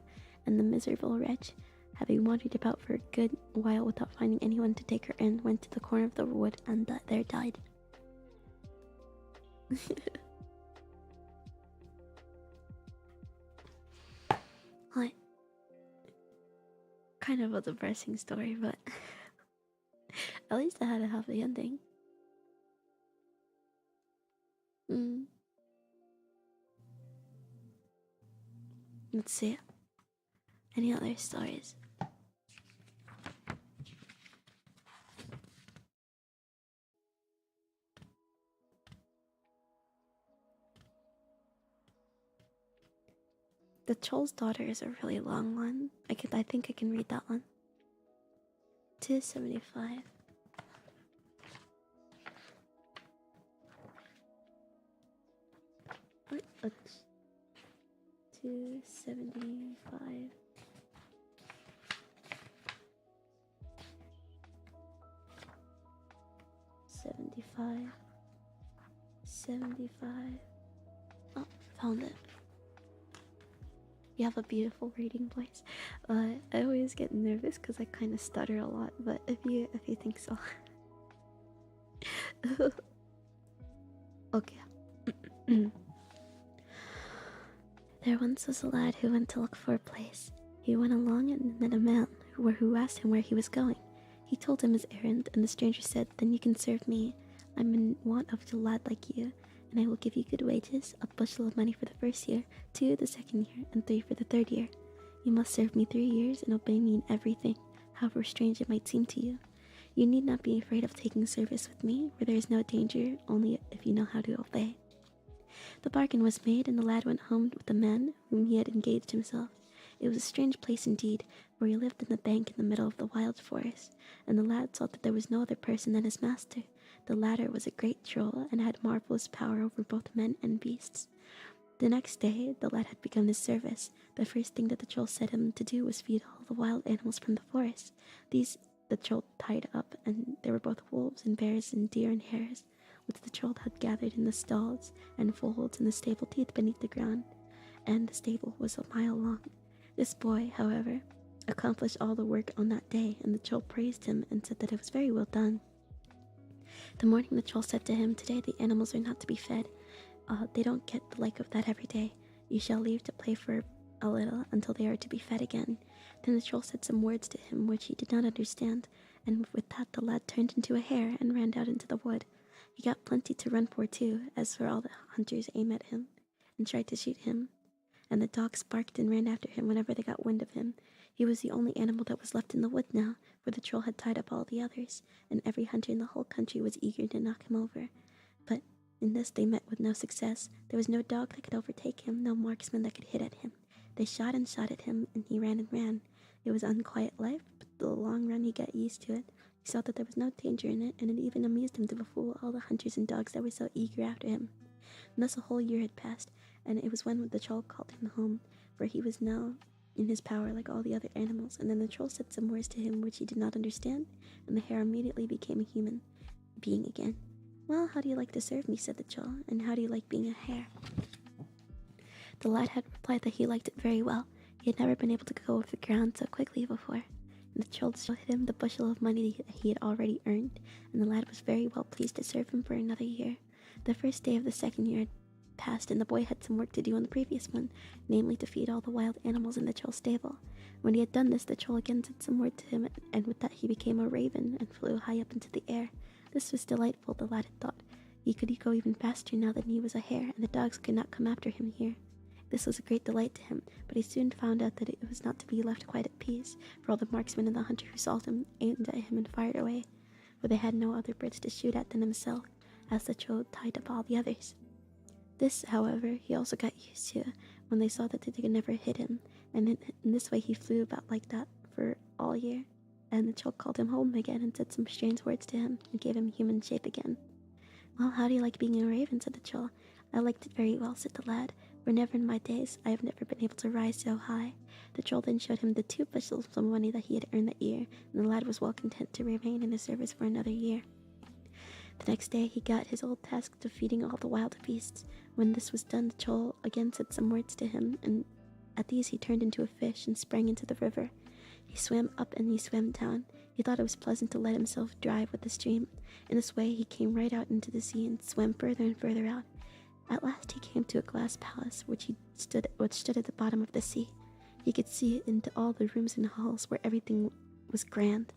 A: and the miserable wretch, having wandered about for a good while without finding anyone to take her in, went to the corner of the wood and there died. Like, kind of a depressing story, but at least I had a happy ending. Let's see. Any other stories? The troll's daughter is a really long one. I think I can read that one. 275. What? 275. 75. 75. Oh, found it. You have a beautiful reading voice. I always get nervous because I kind of stutter a lot, but if you think so. Okay. There once was a lad who went to look for a place. He went along and met a man who asked him where he was going. He told him his errand, and the stranger said, "Then you can serve me. I'm in want of a lad like you, and I will give you good wages, a bushel of money for the first year, 2 the second year, and 3 for the third year. You must serve me 3 years and obey me in everything, however strange it might seem to you. You need not be afraid of taking service with me, for there is no danger, only if you know how to obey." The bargain was made, and the lad went home with the man whom he had engaged himself. It was a strange place indeed, for he lived in the bank in the middle of the wild forest, and the lad thought that there was no other person than his master. The latter was a great troll, and had marvelous power over both men and beasts. The next day, the lad had begun his service. The first thing that the troll set him to do was feed all the wild animals from the forest. These the troll tied up, and there were both wolves and bears and deer and hares, which the troll had gathered in the stalls and folds and the stable teeth beneath the ground, and the stable was a mile long. This boy, however, accomplished all the work on that day, and the troll praised him and said that it was very well done. The morning the troll said to him, "Today the animals are not to be fed. They don't get the like of that every day. You shall leave to play for a little until they are to be fed again." Then the troll said some words to him which he did not understand, and with that the lad turned into a hare and ran out into the wood. He got plenty to run for too, as for all the hunters aimed at him and tried to shoot him, and the dogs barked and ran after him whenever they got wind of him. He was the only animal that was left in the wood now, for the troll had tied up all the others, and every hunter in the whole country was eager to knock him over. But in this they met with no success. There was no dog that could overtake him, no marksman that could hit at him. They shot and shot at him, and he ran and ran. It was an unquiet life, but the long run he got used to it. He saw that there was no danger in it, and it even amused him to befool all the hunters and dogs that were so eager after him. And thus a whole year had passed, and it was when the troll called him home, for he was now in his power like all the other animals. And then the troll said some words to him which he did not understand, and the hare immediately became a human being again. "Well, how do you like to serve me?" said the troll, "and how do you like being a hare?" The lad had replied that he liked it very well. He had never been able to go over the ground so quickly before. And the troll showed him the bushel of money that he had already earned, and the lad was very well pleased to serve him for another year. The first day of the second year had passed, and the boy had some work to do on the previous one, namely to feed all the wild animals in the troll's stable. When he had done this, the troll again said some word to him, and with that he became a raven and flew high up into the air. This was delightful, the lad had thought. He could go even faster now that he was a hare, and the dogs could not come after him here. This was a great delight to him, but he soon found out that it was not to be left quite at peace, for all the marksmen and the hunter who saw him aimed at him and fired away, for they had no other birds to shoot at than himself, as the troll tied up all the others. This, however, he also got used to, when they saw that they could never hit him, and in this way he flew about like that for all year, and the troll called him home again and said some strange words to him, and gave him human shape again. "Well, how do you like being a raven?" said the troll. "I liked it very well," said the lad, "for never in my days I have never been able to rise so high." The troll then showed him the 2 bushels of money that he had earned that year, and the lad was well content to remain in his service for another year. The next day he got his old task of feeding all the wild beasts. When this was done, the troll again said some words to him, and at these he turned into a fish and sprang into the river. He swam up and he swam down. He thought it was pleasant to let himself drive with the stream. In this way he came right out into the sea and swam further and further out. At last he came to a glass palace which stood at the bottom of the sea. He could see into all the rooms and halls, where everything was grand,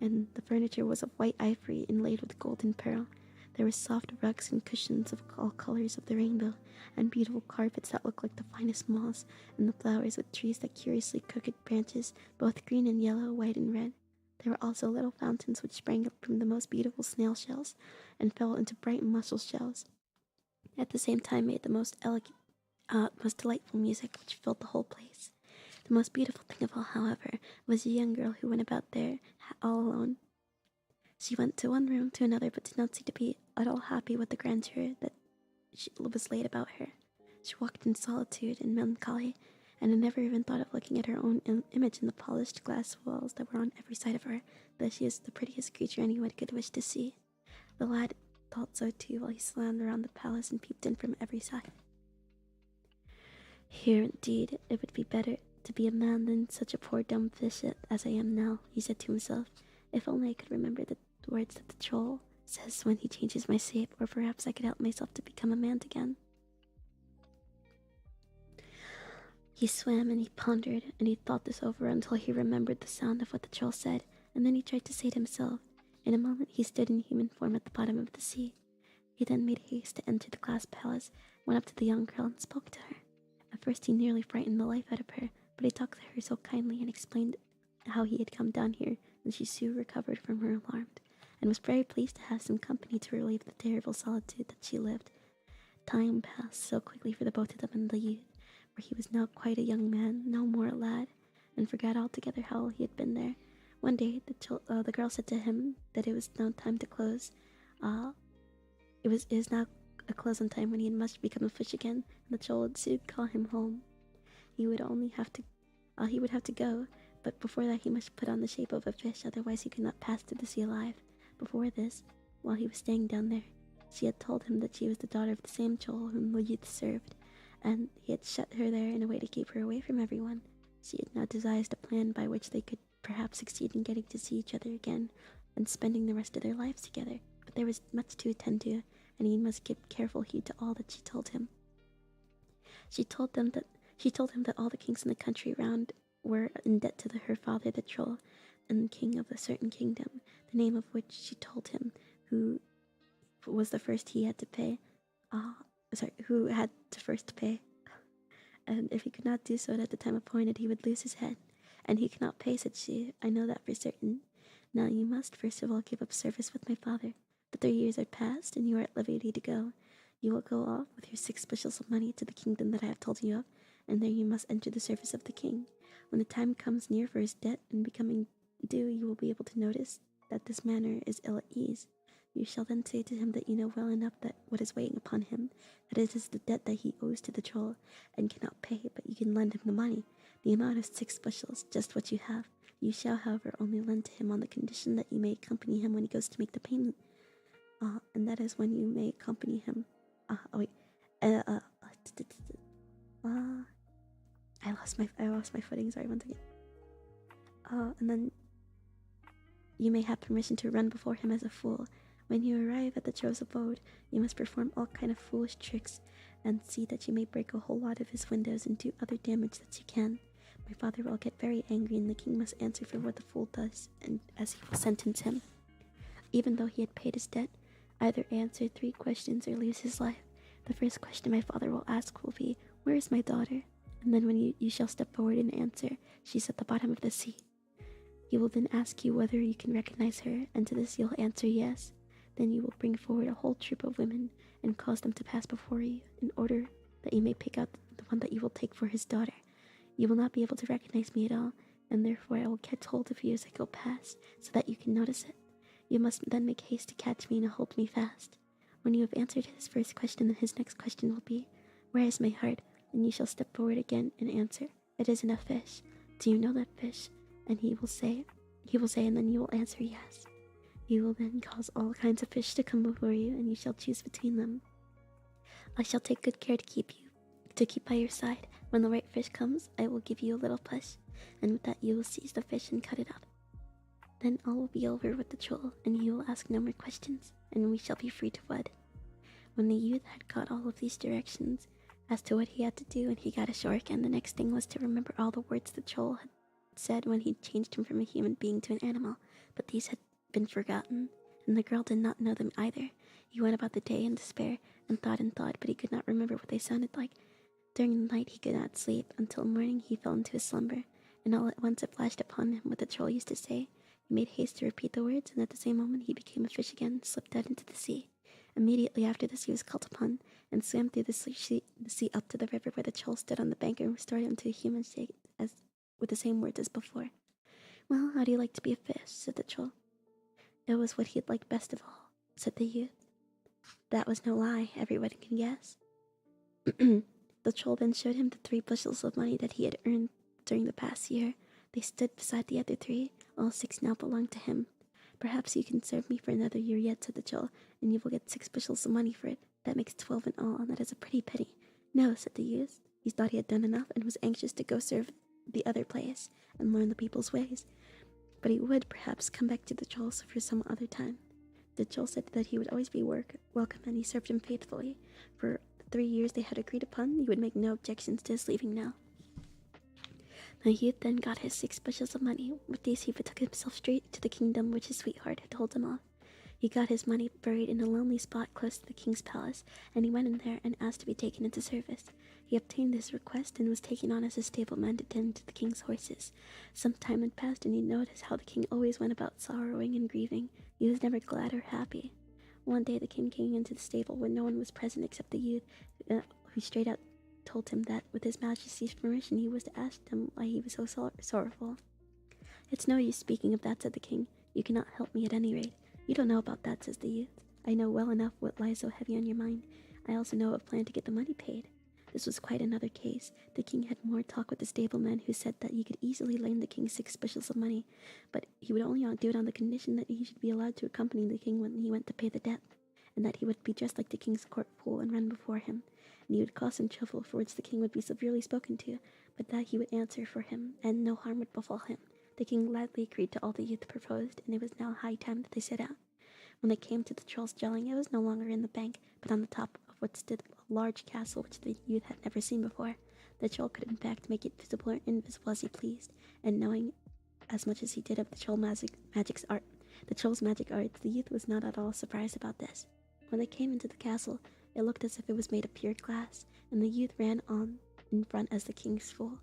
A: and the furniture was of white ivory inlaid with gold and pearl. There were soft rugs and cushions of all colors of the rainbow, and beautiful carpets that looked like the finest moss, and the flowers with trees that curiously crooked branches, both green and yellow, white and red. There were also little fountains which sprang up from the most beautiful snail shells, and fell into bright mussel shells. At the same time made the most most delightful music which filled the whole place. The most beautiful thing of all, however, was a young girl who went about there all alone. She went to one room to another, but did not seem to be at all happy with the grandeur that was laid about her. She walked in solitude and melancholy, and had never even thought of looking at her own image in the polished glass walls that were on every side of her, that she was the prettiest creature anyone could wish to see. The lad thought so too while he slammed around the palace and peeped in from every side. Here, indeed, it would be better to be a man than such a poor dumb fish as I am now, he said to himself. If only I could remember the words that the troll says when he changes my shape, or perhaps I could help myself to become a man again. He swam and he pondered, and he thought this over until he remembered the sound of what the troll said, and then he tried to say it himself. In a moment he stood in human form at the bottom of the sea. He then made haste to enter the glass palace, went up to the young girl and spoke to her. At first he nearly frightened the life out of her, but he talked to her so kindly and explained how he had come down here, and she soon recovered from her alarm, and was very pleased to have some company to relieve the terrible solitude that she lived. Time passed so quickly for the both of them and the youth, for he was now quite a young man, no more a lad, and forgot altogether how he had been there. One day the girl said to him that it was now time to close. It is now a closing time when he must become a fish again, and the troll would soon call him home. He would have to go, but before that he must put on the shape of a fish, otherwise he could not pass through the sea alive. Before this, while he was staying down there, she had told him that she was the daughter of the same troll whom the youth served, and he had shut her there in a way to keep her away from everyone. She had now devised a plan by which they could perhaps succeed in getting to see each other again, and spending the rest of their lives together. But there was much to attend to, and he must give careful heed to all that she told him. She told him that all the kings in the country round were in debt to her father, the troll, and the king of a certain kingdom, the name of which she told him, who was the first he had to pay. Who had to first pay. And if he could not do so at the time appointed, he would lose his head. And he cannot pay, said she. I know that for certain. Now you must first of all give up service with my father. The 3 years are past, and you are at liberty to go. You will go off with your 6 bushels of money to the kingdom that I have told you of, and there you must enter the service of the king. When the time comes near for his debt and becoming due, you will be able to notice that this manner is ill at ease. You shall then say to him that you know well enough that what is waiting upon him, that it is the debt that he owes to the troll, and cannot pay, but you can lend him the money, the amount of 6 bushels, just what you have. You shall, however, only lend to him on the condition that you may accompany him when he goes to make the payment. And that is when you may accompany him. I lost my footing. Sorry, one second. And then you may have permission to run before him as a fool. When you arrive at the troll's abode, you must perform all kind of foolish tricks, and see that you may break a whole lot of his windows and do other damage that you can. My father will get very angry, and the king must answer for what the fool does, and as he will sentence him. Even though he had paid his debt, either answer 3 questions or lose his life. The first question my father will ask will be, where is my daughter? And then when you shall step forward and answer, she's at the bottom of the sea. He will then ask you whether you can recognize her, and to this you'll answer yes. Then you will bring forward a whole troop of women and cause them to pass before you, in order that you may pick out the one that you will take for his daughter. You will not be able to recognize me at all, and therefore I will catch hold of you as I go past, so that you can notice it. You must then make haste to catch me and hold me fast. When you have answered his first question, then his next question will be, where is my heart? And you shall step forward again and answer, it is in a fish. Do you know that fish? And he will say, and then you will answer yes. You will then cause all kinds of fish to come before you, and you shall choose between them. I shall take good care to keep by your side. When the right fish comes, I will give you a little push, and with that you will seize the fish and cut it up. Then all will be over with the troll, and you will ask no more questions, and we shall be free to wed. When the youth had got all of these directions as to what he had to do, and he got ashore again, the next thing was to remember all the words the troll had said when he changed him from a human being to an animal, but these had been forgotten, and the girl did not know them either. He went about the day in despair, and thought, but he could not remember what they sounded like. During the night he could not sleep. Until morning he fell into a slumber, and all at once it flashed upon him what the troll used to say. He made haste to repeat the words, and at the same moment he became a fish again, and slipped out into the sea. Immediately after this he was called upon, and swam through the sea up to the river where the troll stood on the bank and restored him to a human shape with the same words as before. Well, how do you like to be a fish? Said the troll. It was what he'd liked best of all, said the youth. That was no lie, everyone can guess. The troll then showed him the 3 bushels of money that he had earned during the past year. They stood beside the other 3. All 6 now belonged to him. Perhaps you can serve me for another year yet, said the troll, and you will get 6 bushels of money for it. That makes 12 in all, and that is a pretty pity. No, said the youth. He thought he had done enough and was anxious to go serve the other place and learn the people's ways. But he would perhaps come back to the trolls for some other time. The troll said that he would always be welcome, and he served him faithfully. For the 3 years they had agreed upon, he would make no objections to his leaving now. The youth then got his 6 bushels of money. With these he betook himself straight to the kingdom which his sweetheart had told him of. He got his money buried in a lonely spot close to the king's palace, and he went in there and asked to be taken into service. He obtained his request and was taken on as a stableman to tend to the king's horses. Some time had passed, and he noticed how the king always went about sorrowing and grieving. He was never glad or happy. One day the king came into the stable when no one was present except the youth, who straight out told him that, with his majesty's permission, he was to ask him why he was so sorrowful. It's no use speaking of that, said the king. You cannot help me at any rate. You don't know about that, says the youth. I know well enough what lies so heavy on your mind. I also know a plan to get the money paid. This was quite another case. The king had more talk with the stableman, who said that he could easily lend the king 6 bushels of money, but he would only do it on the condition that he should be allowed to accompany the king when he went to pay the debt, and that he would be dressed like the king's court fool and run before him, and he would cause him trouble for which the king would be severely spoken to, but that he would answer for him, and no harm would befall him. The king gladly agreed to all the youth proposed, and it was now high time that they set out. When they came to the troll's dwelling, it was no longer in the bank, but on the top of what stood a large castle which the youth had never seen before. The troll could in fact make it visible or invisible as he pleased, and knowing as much as he did of the troll's magic arts, the youth was not at all surprised about this. When they came into the castle, it looked as if it was made of pure glass, and the youth ran on in front as the king's fool.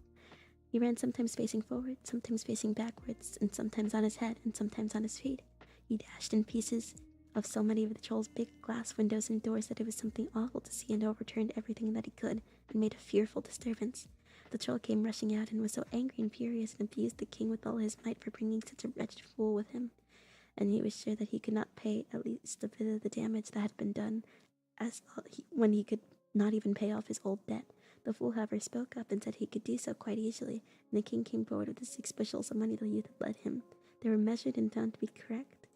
A: He ran sometimes facing forward, sometimes facing backwards, and sometimes on his head, and sometimes on his feet. He dashed in pieces of so many of the troll's big glass windows and doors that it was something awful to see, and overturned everything that he could, and made a fearful disturbance. The troll came rushing out, and was so angry and furious, and abused the king with all his might for bringing such a wretched fool with him, and he was sure that he could not pay at least a bit of the damage that had been done, when he could not even pay off his old debt. The fool, however, spoke up and said he could do so quite easily, and the king came forward with the 6 bushels of money the youth had lent him. They were measured and found to be correct,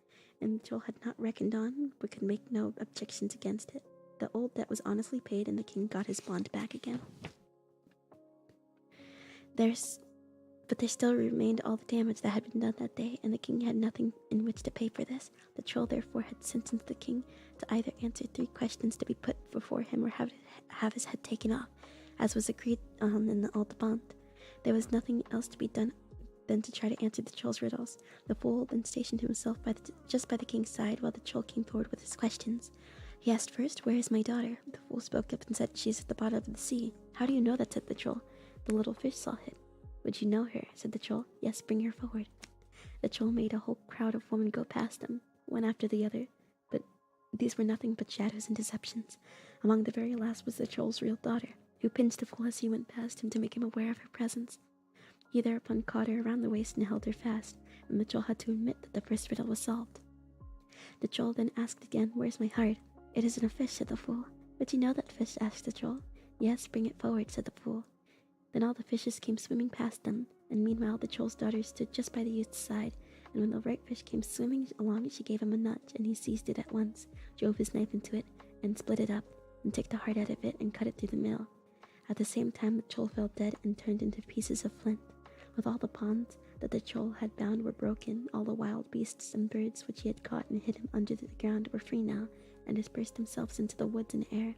A: and the troll had not reckoned on, but could make no objections against it. The old debt was honestly paid, and the king got his bond back again. But there still remained all the damage that had been done that day, and the king had nothing in which to pay for this. The troll therefore had sentenced the king to either answer 3 questions to be put before him, or have his head taken off, as was agreed on in the old bond. There was nothing else to be done than to try to answer the troll's riddles. The fool then stationed himself just by the king's side, while the troll came forward with his questions. He asked first, "Where is my daughter?" The fool spoke up and said, "She is at the bottom of the sea." "How do you know that?" said the troll. "The little fish saw it." "Would you know her?" said the troll. "Yes, bring her forward." The troll made a whole crowd of women go past them, one after the other, but these were nothing but shadows and deceptions. Among the very last was the troll's real daughter, who pinched the fool as he went past him to make him aware of her presence. He thereupon caught her around the waist and held her fast, and the troll had to admit that the first riddle was solved. The troll then asked again, "Where's my heart?" "It isn't a fish," said the fool. "But you know that fish?" asked the troll. "Yes, bring it forward," said the fool. Then all the fishes came swimming past them, and meanwhile the troll's daughter stood just by the youth's side, and when the right fish came swimming along, she gave him a nudge, and he seized it at once, drove his knife into it, and split it up, and took the heart out of it, and cut it through the middle. At the same time the troll fell dead and turned into pieces of flint. With all the bonds that the troll had bound were broken, all the wild beasts and birds which he had caught and hidden under the ground were free now, and dispersed themselves into the woods and air.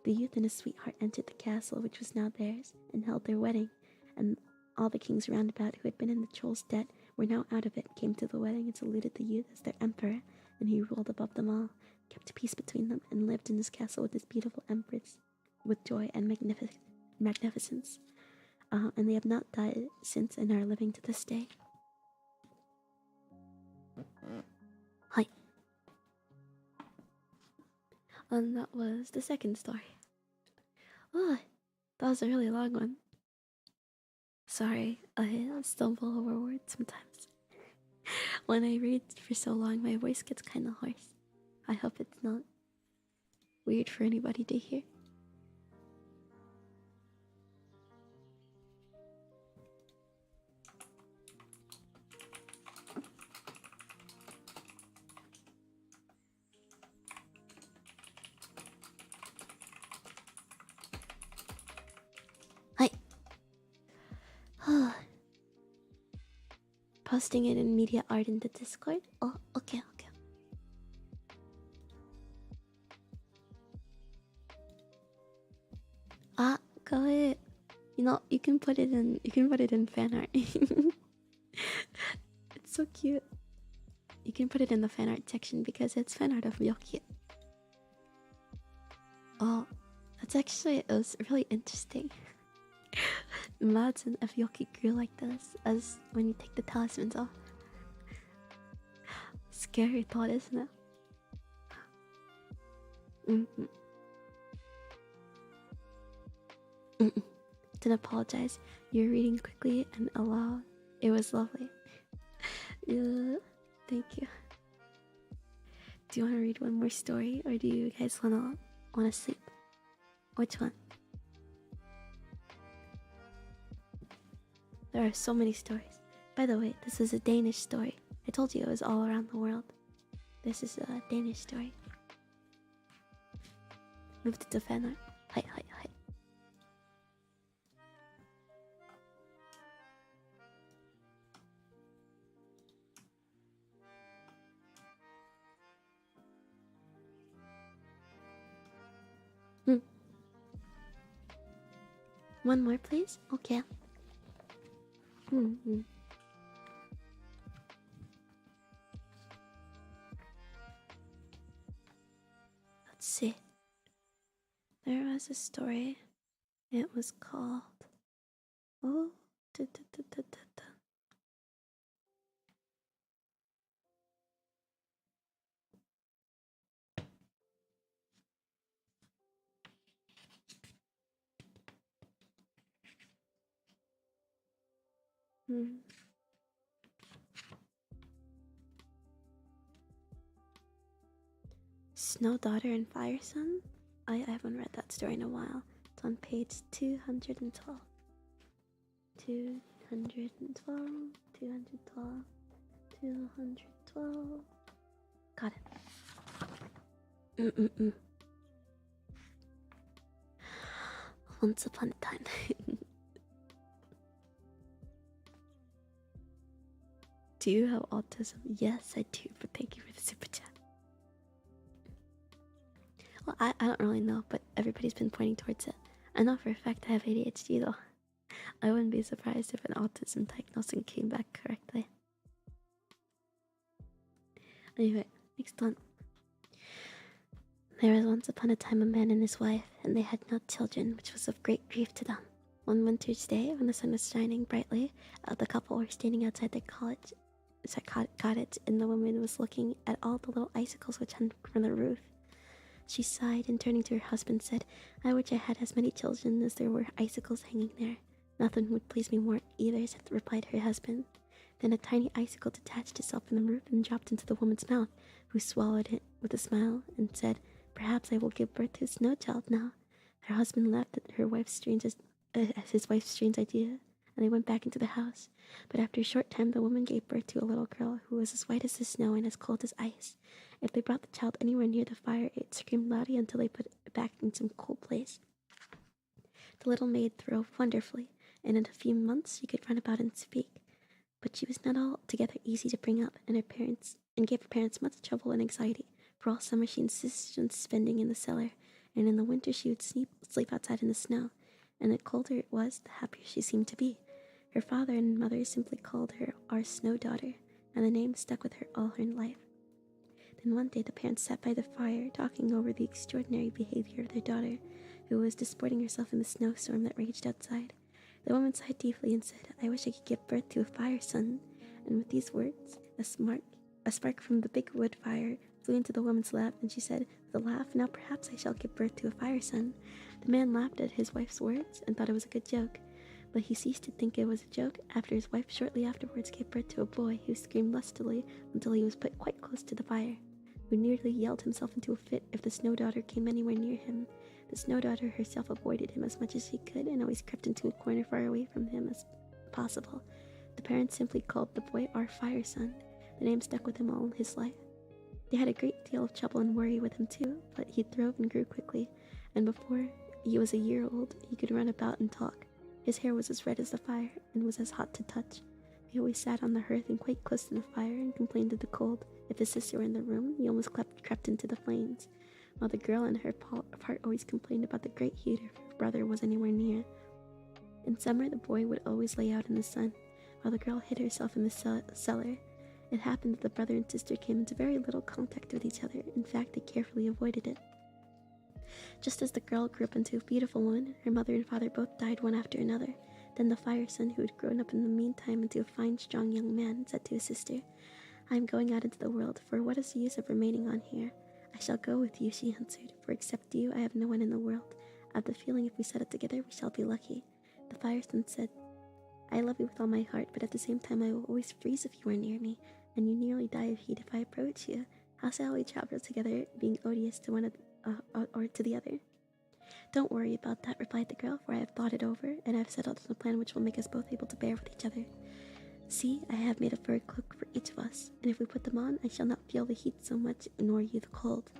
A: The youth and his sweetheart entered the castle, which was now theirs, and held their wedding, and all the kings round about who had been in the troll's debt were now out of it, came to the wedding and saluted the youth as their emperor, and he ruled above them all, kept peace between them, and lived in his castle with his beautiful empress, with joy and magnificence. And they have not died since and are living to this day. Hi. And that was the second story. Oh, that was a really long one. Sorry, I stumble over words sometimes. When I read for so long, my voice gets kind of hoarse. I hope it's not weird for anybody to hear. Hi. Posting it in media art in the Discord? Oh, okay. Ah, go ahead. You know, you can put it in fan art. It's so cute. You can put it in the fan art section because it's fan art of Yoki. Oh, it was really interesting. Imagine if Yoki grew like this as when you take the talismans off. Scary thought, isn't it? Didn't apologize. You're reading quickly and aloud. It was lovely. Yeah, thank you. Do you want to read one more story, or do you guys wanna sleep? Which one? There are so many stories. By the way, this is a Danish story. I told you it was all around the world. This is a Danish story. Moved to fan art. Hi. One more, please? Okay. Let's see. There was a story. It was called... Oh... Snow Daughter and Fire Son? I haven't read that story in a while. It's on page 212. 212. 212. Got it. Once upon a time. Do you have autism? Yes, I do, but thank you for the super chat. Well, I don't really know, but everybody's been pointing towards it. I know for a fact I have ADHD though. I wouldn't be surprised if an autism diagnosis came back correctly. Anyway, next one. There was once upon a time a man and his wife, and they had no children, which was of great grief to them. One winter's day, when the sun was shining brightly, the couple were standing outside their cottage, and the woman was looking at all the little icicles which hung from the roof. She sighed and turning to her husband said, "I wish I had as many children as there were icicles hanging there. Nothing would please me more either," replied her husband. Then a tiny icicle detached itself from the roof and dropped into the woman's mouth, who swallowed it with a smile and said, "Perhaps I will give birth to a snow child now." Her husband laughed at his wife's strange idea, and they went back into the house. But after a short time, the woman gave birth to a little girl who was as white as the snow and as cold as ice. If they brought the child anywhere near the fire, it screamed loudly until they put it back in some cool place. The little maid throve wonderfully, and in a few months she could run about and speak. But she was not altogether easy to bring up, and gave her parents much trouble and anxiety. For all summer she insisted on spending in the cellar, and in the winter she would sleep outside in the snow. And the colder it was, the happier she seemed to be. Her father and mother simply called her our Snow Daughter, and the name stuck with her all her life. Then one day the parents sat by the fire, talking over the extraordinary behavior of their daughter, who was disporting herself in the snowstorm that raged outside. The woman sighed deeply and said, "I wish I could give birth to a fire son." And with these words, a spark from the big wood fire flew into the woman's lap, and she said with a laugh, "Now perhaps I shall give birth to a fire son." The man laughed at his wife's words and thought it was a good joke, but he ceased to think it was a joke after his wife shortly afterwards gave birth to a boy who screamed lustily until he was put quite close to the fire, who nearly yelled himself into a fit if the Snow Daughter came anywhere near him. The Snow Daughter herself avoided him as much as she could and always crept into a corner far away from him as possible. The parents simply called the boy our fire son. The name stuck with him all his life. They had a great deal of trouble and worry with him too, but he throve and grew quickly, and before he was a year old, he could run about and talk. His hair was as red as the fire and was as hot to touch. He always sat on the hearth and quite close to the fire and complained of the cold. If his sister were in the room, he almost crept into the flames, while the girl in her part always complained about the great heat if her brother was anywhere near. In summer, the boy would always lay out in the sun, while the girl hid herself in the cellar. It happened that the brother and sister came into very little contact with each other. In fact, they carefully avoided it. Just as the girl grew up into a beautiful woman, her mother and father both died one after another. Then the fire son, who had grown up in the meantime into a fine, strong young man, said to his sister, "I am going out into the world, for what is the use of remaining on here?" "I shall go with you," she answered, "for except you, I have no one in the world. I have the feeling if we set out together, we shall be lucky." The fire son said, "I love you with all my heart, but at the same time I will always freeze if you are near me, and you nearly die of heat if I approach you. How shall we travel together, being odious to one or to the other?" "Don't worry about that," replied the girl, "for I have thought it over, and I have settled on a plan which will make us both able to bear with each other. See, I have made a fur cloak for each of us, and if we put them on, I shall not feel the heat so much, nor you the cold."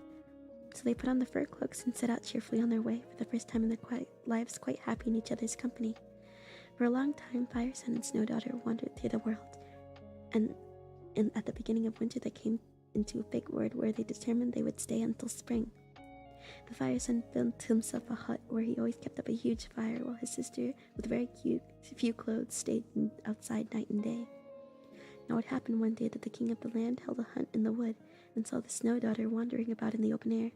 A: So they put on the fur cloaks and set out cheerfully on their way, for the first time in their lives quite happy in each other's company. For a long time, Fire Son and Snow Daughter wandered through the world, and at the beginning of winter they came into a big wood where they determined they would stay until spring. The Fire Son built himself a hut where he always kept up a huge fire, while his sister, with very few clothes, stayed outside night and day. Now it happened one day that the king of the land held a hunt in the wood and saw the Snow Daughter wandering about in the open air.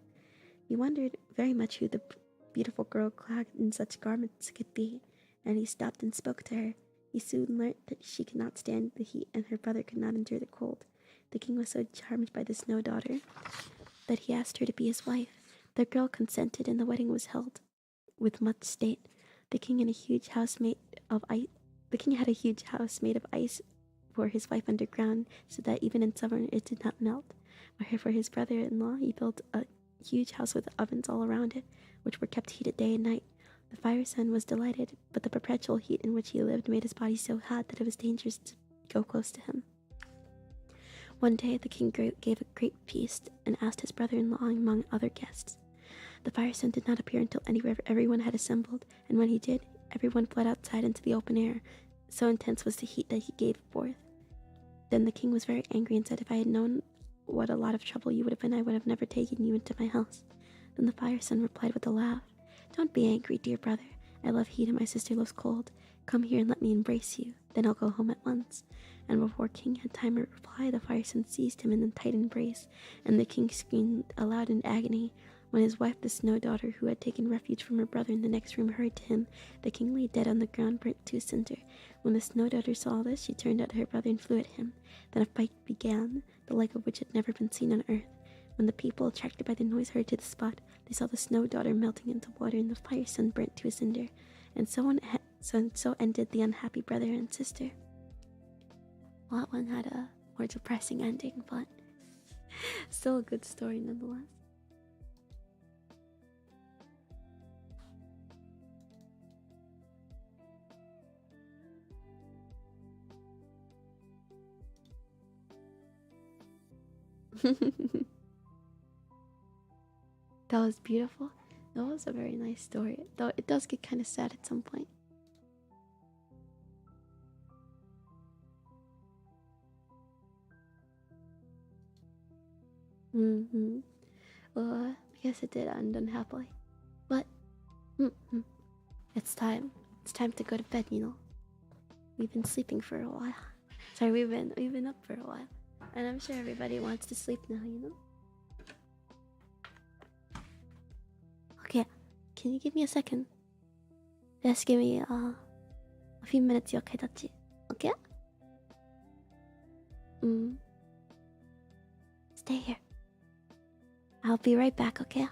A: He wondered very much who the beautiful girl clad in such garments could be, and he stopped and spoke to her. He soon learnt that she could not stand the heat and her brother could not endure the cold. The king was so charmed by the Snow Daughter that he asked her to be his wife. The girl consented, and the wedding was held with much state. The king had a huge house made of ice for his wife underground, so that even in summer it did not melt. For his brother-in-law, he built a huge house with ovens all around it, which were kept heated day and night. The Fire Son was delighted, but the perpetual heat in which he lived made his body so hot that it was dangerous to go close to him. One day, the king gave a great feast and asked his brother-in-law among other guests. The Fire Son did not appear until everyone had assembled, and when he did, everyone fled outside into the open air. So intense was the heat that he gave forth. Then the king was very angry and said, "If I had known what a lot of trouble you would have been, I would have never taken you into my house." Then the Fire Son replied with a laugh, "Don't be angry, dear brother. I love heat and my sister loves cold. Come here and let me embrace you. Then I'll go home at once." And before King had time to reply, the Fire Son seized him in a tight embrace, and the king screamed aloud in agony. When his wife, the Snow Daughter, who had taken refuge from her brother in the next room, hurried to him, the king lay dead on the ground, burnt to a cinder. When the Snow Daughter saw this, she turned at her brother and flew at him. Then a fight began, the like of which had never been seen on earth. When the people, attracted by the noise, hurried to the spot, they saw the Snow Daughter melting into water and the Fire Son burnt to a cinder. And so ended the unhappy brother and sister. Well, that one had a more depressing ending, but still a good story nonetheless. That was beautiful. That was a very nice story, though it does get kind of sad at some point. Well, I guess it did end unhappily, but it's time. It's time to go to bed. We've been sleeping for a while. Sorry, we've been up for a while, and I'm sure everybody wants to sleep now. Okay, can you give me a second? Just give me a few minutes, Yokai Dachi. Okay? Stay here. I'll be right back, okay?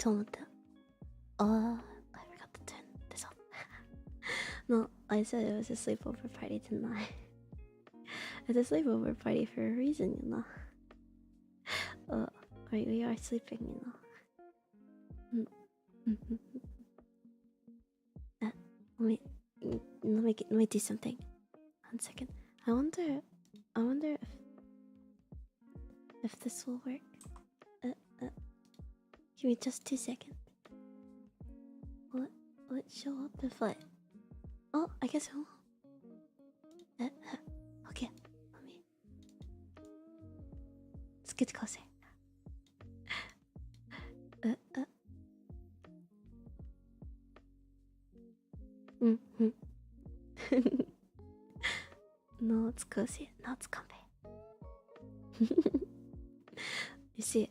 A: 思った。I forgot to turn this off. No, I said it was a sleepover party tonight. It's a sleepover party for a reason, you know. We are sleeping, you know. Let me do something. 1 second. I wonder if this will work. Give me just 2 seconds. Will it show up if I... Oh, I guess it will. Okay, let me... Let's get closer. No, it's cozy. No, it's comfy. You see,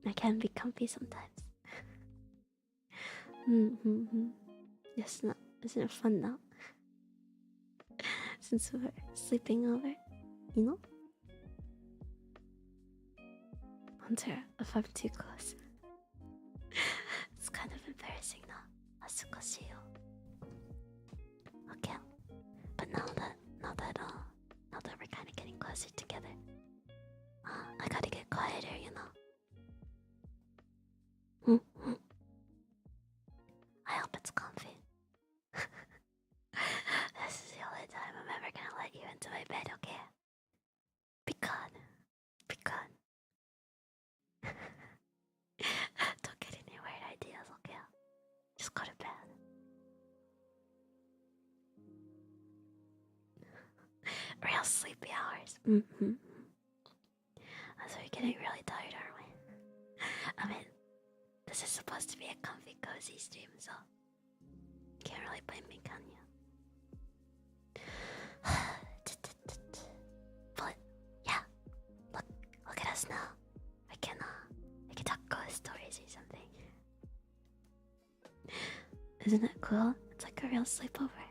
A: I can be comfy sometimes. Isn't it fun now? Since we're sleeping over, you know? Wonder if I'm too close. It's kind of embarrassing now. Okay, but now that we're kind of getting closer together, I gotta get quieter, you know. I hope it's comfy. This is the only time I'm ever gonna let you into my bed, okay? Be good. Be good. Don't get any weird ideas, okay? Just go to bed. Real sleepy hours. So we're getting really tired, aren't we? I mean, this is supposed to be a comfy, cozy stream, so can't really blame me, can you? But yeah, look at us now. We can talk ghost stories or something. Isn't it cool? It's like a real sleepover.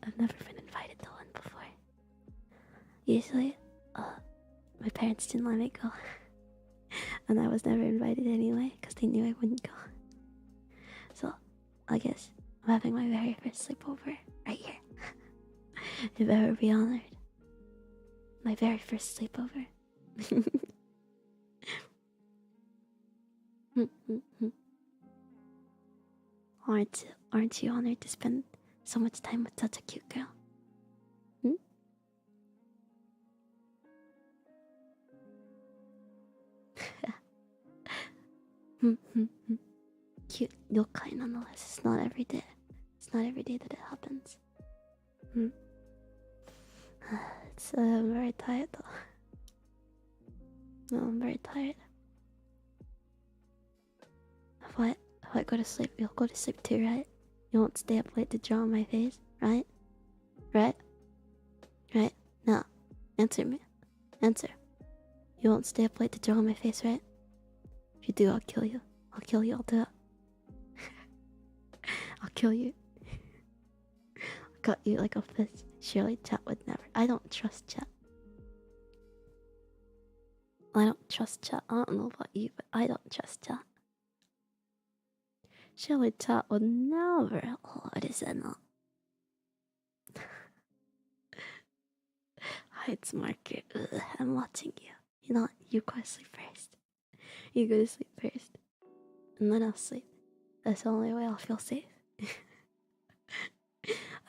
A: I've never been invited to one before. Usually, my parents didn't let me go. And I was never invited anyway, because they knew I wouldn't go. So, I guess I'm having my very first sleepover right here. If ever be honored. My very first sleepover. Aren't you honored to spend so much time with such a cute girl? Cute yokai nonetheless. It's not every day. It's not every day that it happens. I'm very tired though. No, I'm very tired. If I go to sleep, you'll go to sleep too, right? You won't stay up late to draw on my face, right? Right? No. Answer me. Answer. You won't stay up late to draw on my face, right? If you do, I'll kill you. I'll kill you, I'll do it. I'll kill you. I'll cut you like a fist. Surely chat would never. I don't trust chat. I don't trust chat. I don't know about you, but I don't trust chat. Surely chat would never. Oh, what is that not? Hides marker. Ugh, I'm watching you. You know what? You go to sleep first. You go to sleep first. And then I'll sleep. That's the only way I'll feel safe.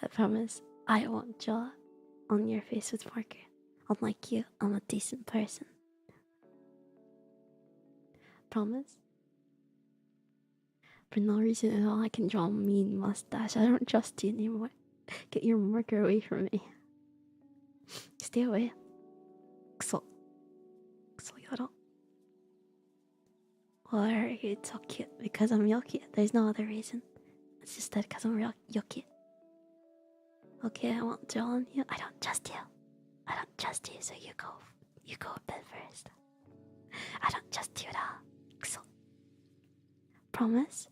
A: I promise I won't draw on your face with marker. Unlike you, I'm a decent person. Promise? For no reason at all, I can draw a mean mustache. I don't trust you anymore. Get your marker away from me. Stay away. Kuso yoro. Why are you so cute? Because I'm Yoki. There's no other reason. It's just that because I'm Yoki. Okay, I won't draw on you. I don't trust you. I don't trust you, so you go a bit first. I don't trust you at all. Kuso. Promise?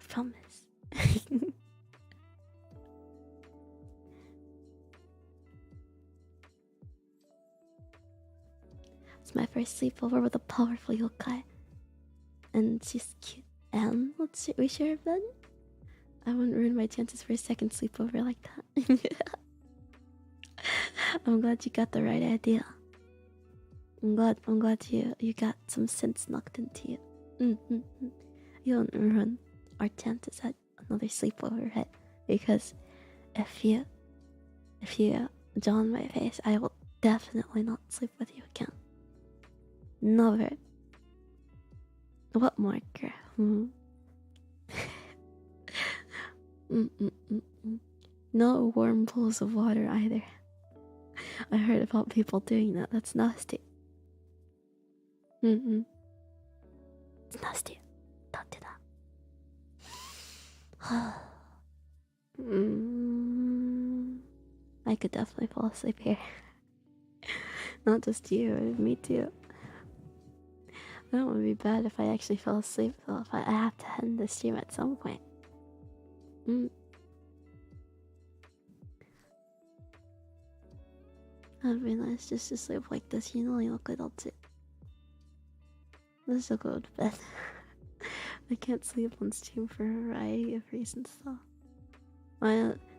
A: Promise. It's my first sleepover with a powerful yokai. And she's cute. And we share a bed? I wouldn't ruin my chances for a second sleepover like that. I'm glad you got the right idea. I'm glad you got some sense knocked into you. You don't ruin our chances at another sleepover, right? Because if you jaw on my face, I will definitely not sleep with you again. Never. What marker? No warm pools of water either. I heard about people doing that. That's nasty. It's nasty. Don't do that. I could definitely fall asleep here. Not just you, me too. I don't want to be bad if I actually fell asleep though. If I have to end the stream at some point. That'd be nice just to sleep like this, you know, Yokai. Let's just go to bed. I can't sleep on stream for a variety of reasons though.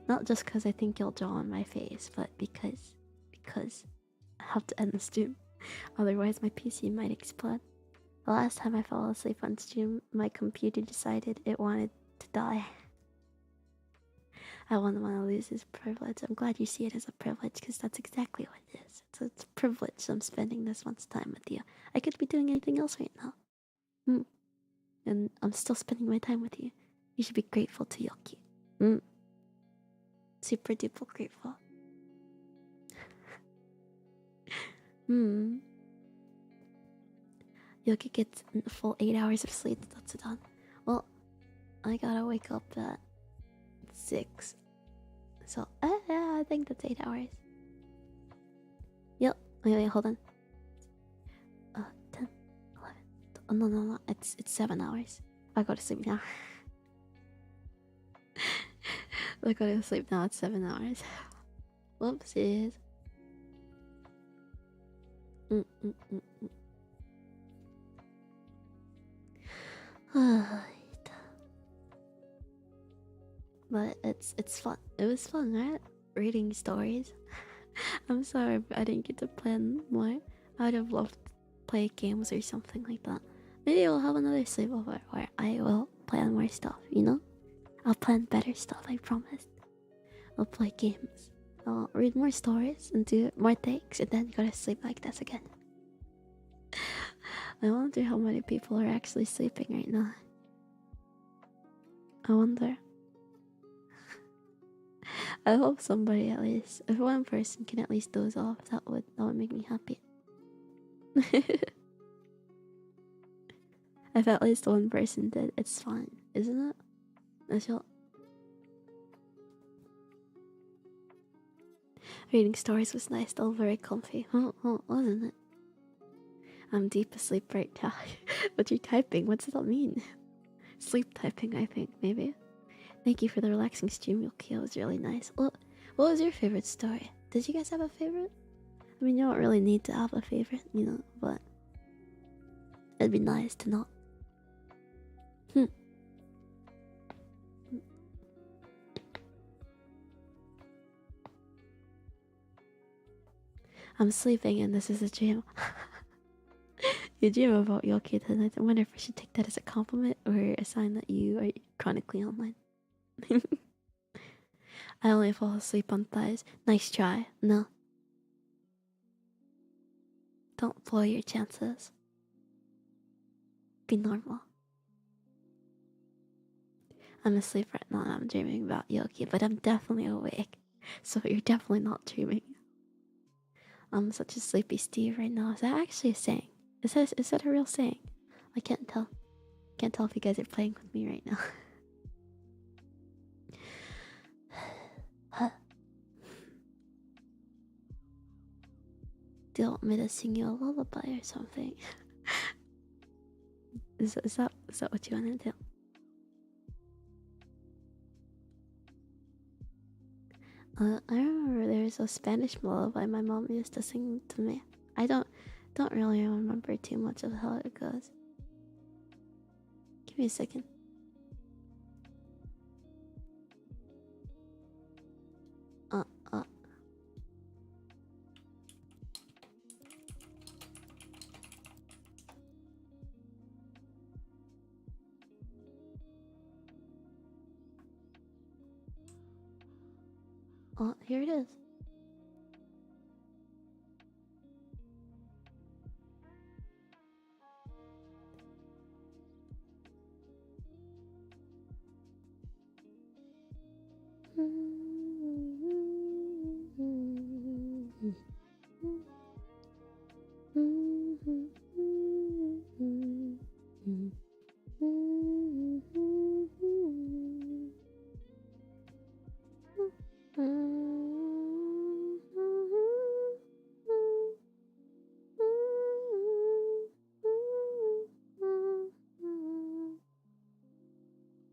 A: Not just because I think you'll jaw on my face, but because I have to end the stream. Otherwise my PC might explode. The last time I fell asleep on stream, my computer decided it wanted to die. I wouldn't want to lose this privilege. I'm glad you see it as a privilege, because that's exactly what it is. It's a privilege I'm spending this much time with you. I could be doing anything else right now. And I'm still spending my time with you. You should be grateful to Yoki. Super duper grateful. Yoki gets a full 8 hours of sleep. That's done. Well, I gotta wake up at 6. So, I think that's 8 hours. Yep. Wait, hold on. 10, 11. No. It's 7 hours. I go to sleep now. I go to sleep now. It's 7 hours. Whoopsies. But it's fun. It was fun, right? Reading stories. I'm sorry I didn't get to plan more. I'd have loved to play games or something like that. Maybe we'll have another sleepover where I will plan more stuff, you know? I'll plan better stuff, I promise. I'll play games. I'll read more stories and do more takes and then go to sleep like this again. I wonder how many people are actually sleeping right now. I wonder. I hope somebody at least, if one person can at least doze off, that would make me happy. If at least one person did, it's fine, isn't it? Reading stories was nice, though very comfy. Wasn't it? I'm deep asleep right now. But you're typing, what does that mean? Sleep typing, I think, maybe. Thank you for the relaxing stream, Yoki. It was really nice. What was your favorite story? Did you guys have a favorite? I mean, you don't really need to have a favorite, you know, but it'd be nice to know. I'm sleeping and this is a dream. You dream about Yoki tonight. I wonder if I should take that as a compliment or a sign that you are chronically online. I only fall asleep on thighs. Nice try. No. Don't blow your chances. Be normal. I'm asleep right now and I'm dreaming about Yoki, but I'm definitely awake. So you're definitely not dreaming. I'm such a sleepy Steve right now. Is that actually a saying? Is that a real saying? I can't tell. Can't tell if you guys are playing with me right now. Do you want me to sing you a lullaby or something? Is that what you want to do? I remember there's a Spanish lullaby my mom used to sing to me. Don't don't really remember too much of how it goes. Give me a second. Uh. Oh, here it is.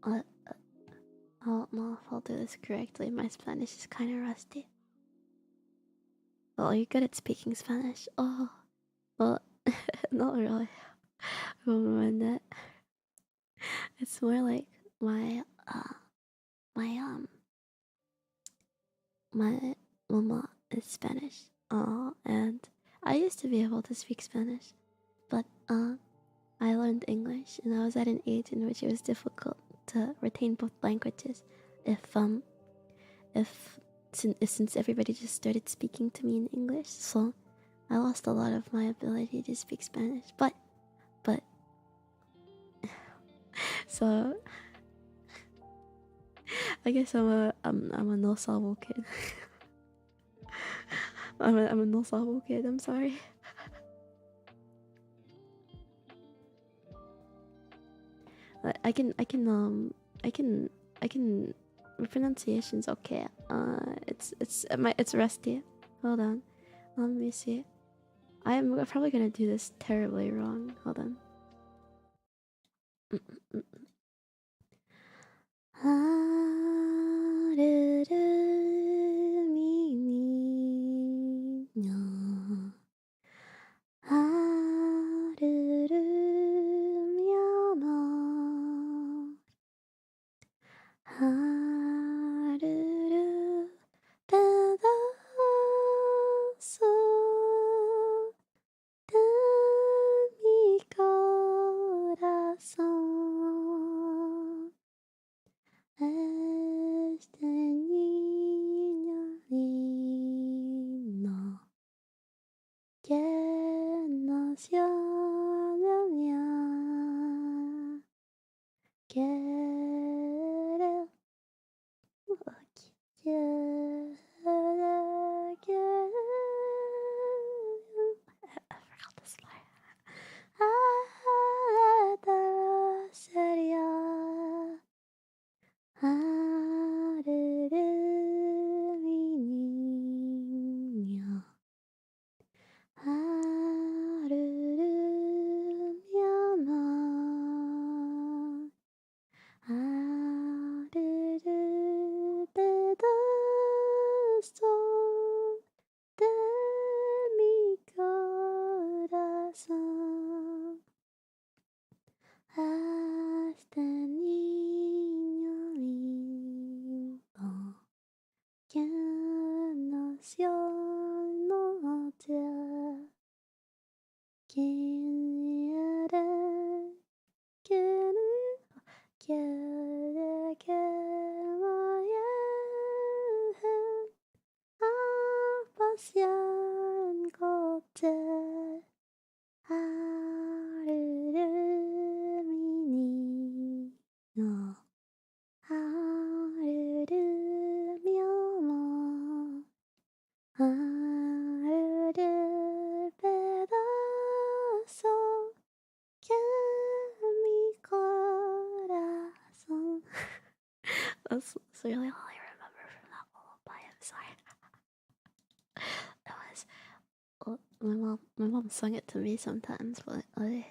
A: I don't know if I'll do this correctly. My Spanish is kind of rusty. Oh, you're good at speaking Spanish. Oh, well, not really. I won't mind that. It's more like my my my mama is Spanish. And I used to be able to speak Spanish, but I learned English, and I was at an age in which it was difficult to retain both languages. If since everybody just started speaking to me in English, so I lost a lot of my ability to speak Spanish. But so I guess I'm a no sabo kid. I'm a no sabo kid. I'm sorry. I can my pronunciation's okay. It's rusty. Hold on. Let me see. I'm probably gonna do this terribly wrong. Hold on. Mi corazón, este niño lindo que nació de mí, quiere, I forgot this line. Sería mi niño, mi amor, pedazo de mi corazón. Este niño lindo que nació noche, quiere que vaya a pasear coche. Mi niño, mi amor, pedazo que mi corazón. That's really all I remember from that lullaby. I'm sorry. It was my mom sung it to me sometimes, but it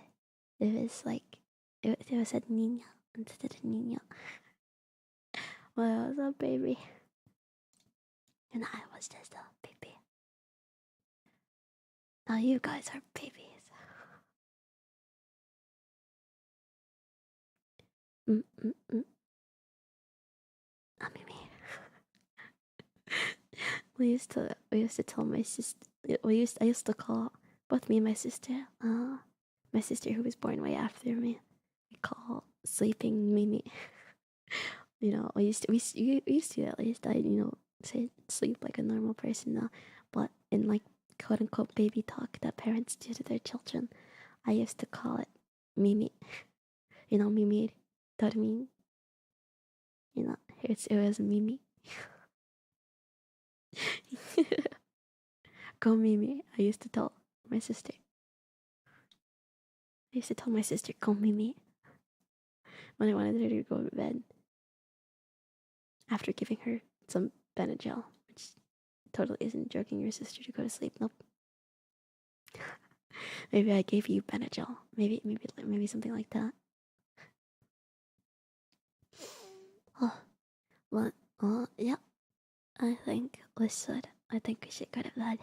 A: was like it was said niña instead of niña. Well, I was a baby, and I was just a baby. Now you guys are babies. Mm. I mean, me. We used to tell my sister. I used to call both me and my sister. My sister who was born way after me. We call sleeping Mimi. We used to at least say sleep like a normal person now, but in like quote unquote baby talk that parents do to their children, I used to call it Mimi. Mimi. That mean it was Mimi. Go Mimi. I used to tell my sister. Go Mimi when I wanted her to go to bed after giving her some Benadryl, which totally isn't joking your sister to go to sleep. Nope. Maybe I gave you Benadryl. Maybe something like that. Oh, but yeah. I think we should. I think we should go to bed.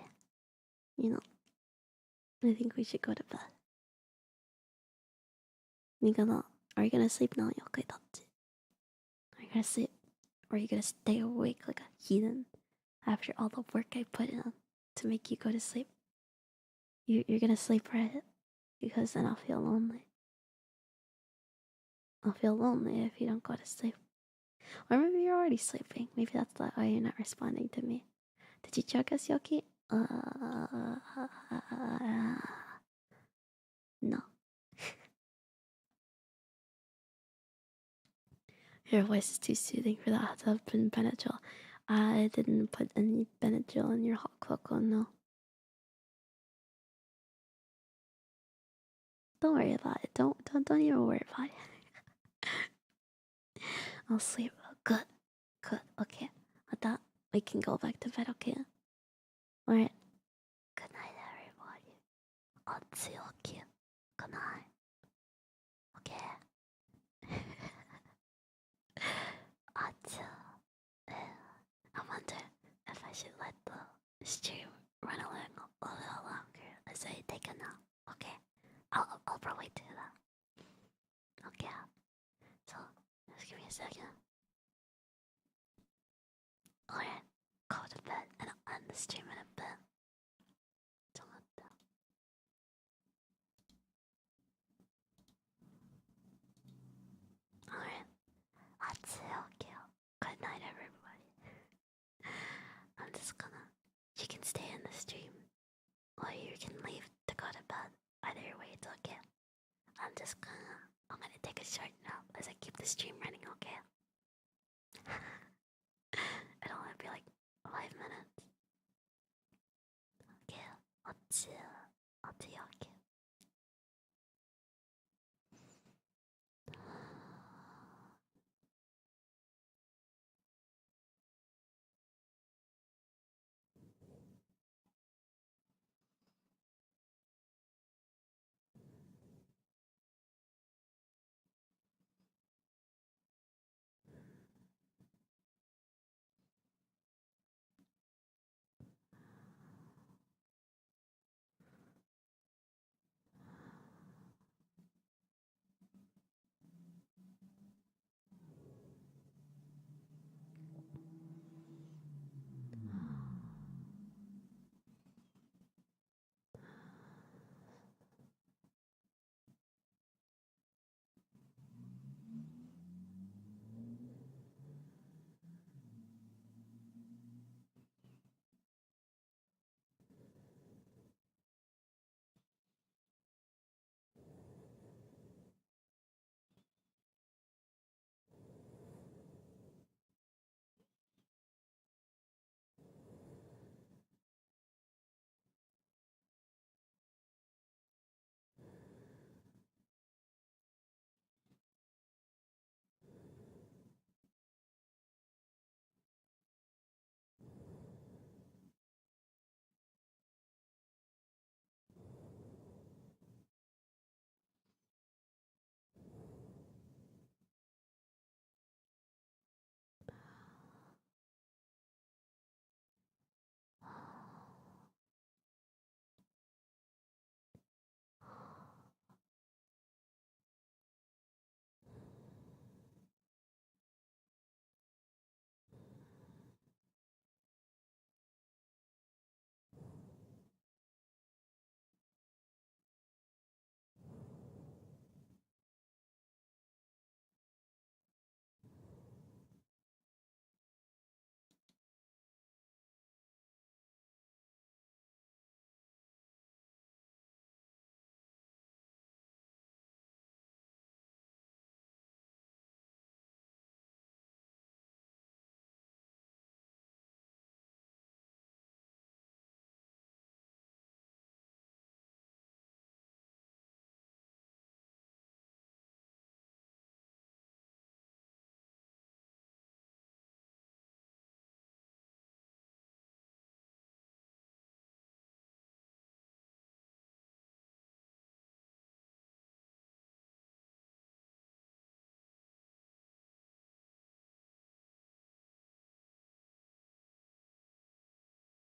A: I think we should go to bed. Are you gonna sleep now? Yokai dachi. Are you gonna sleep? Or are you gonna stay awake like a heathen after all the work I put in to make you go to sleep? You're gonna sleep, right? Because then I'll feel lonely. I'll feel lonely if you don't go to sleep. Or maybe you're already sleeping. Maybe that's why you're not responding to me. Did you choke us, Yoki? No. Your voice is too soothing for that to have been Benadryl. I didn't put any Benadryl in your hot cocoa, no. Don't worry about it. Don't even worry about it. I'll sleep. Good. Okay. With that, we can go back to bed, okay? Alright. Good night, everybody. Ohayoki. Good night. Okay. I wonder if I should let the stream run along a little longer as I take a nap. Okay. I'll probably do that. Okay. So, just give me a second. Alright. Go to bed and I'll end the stream in a bit. Alright. Ohayoki. Good night, everybody. I'm just gonna. You can stay in the stream, or you can leave to go to bed. Either way, it's okay. I'm gonna take a short nap as I keep the stream running, okay? It'll only be like 5 minutes. Okay,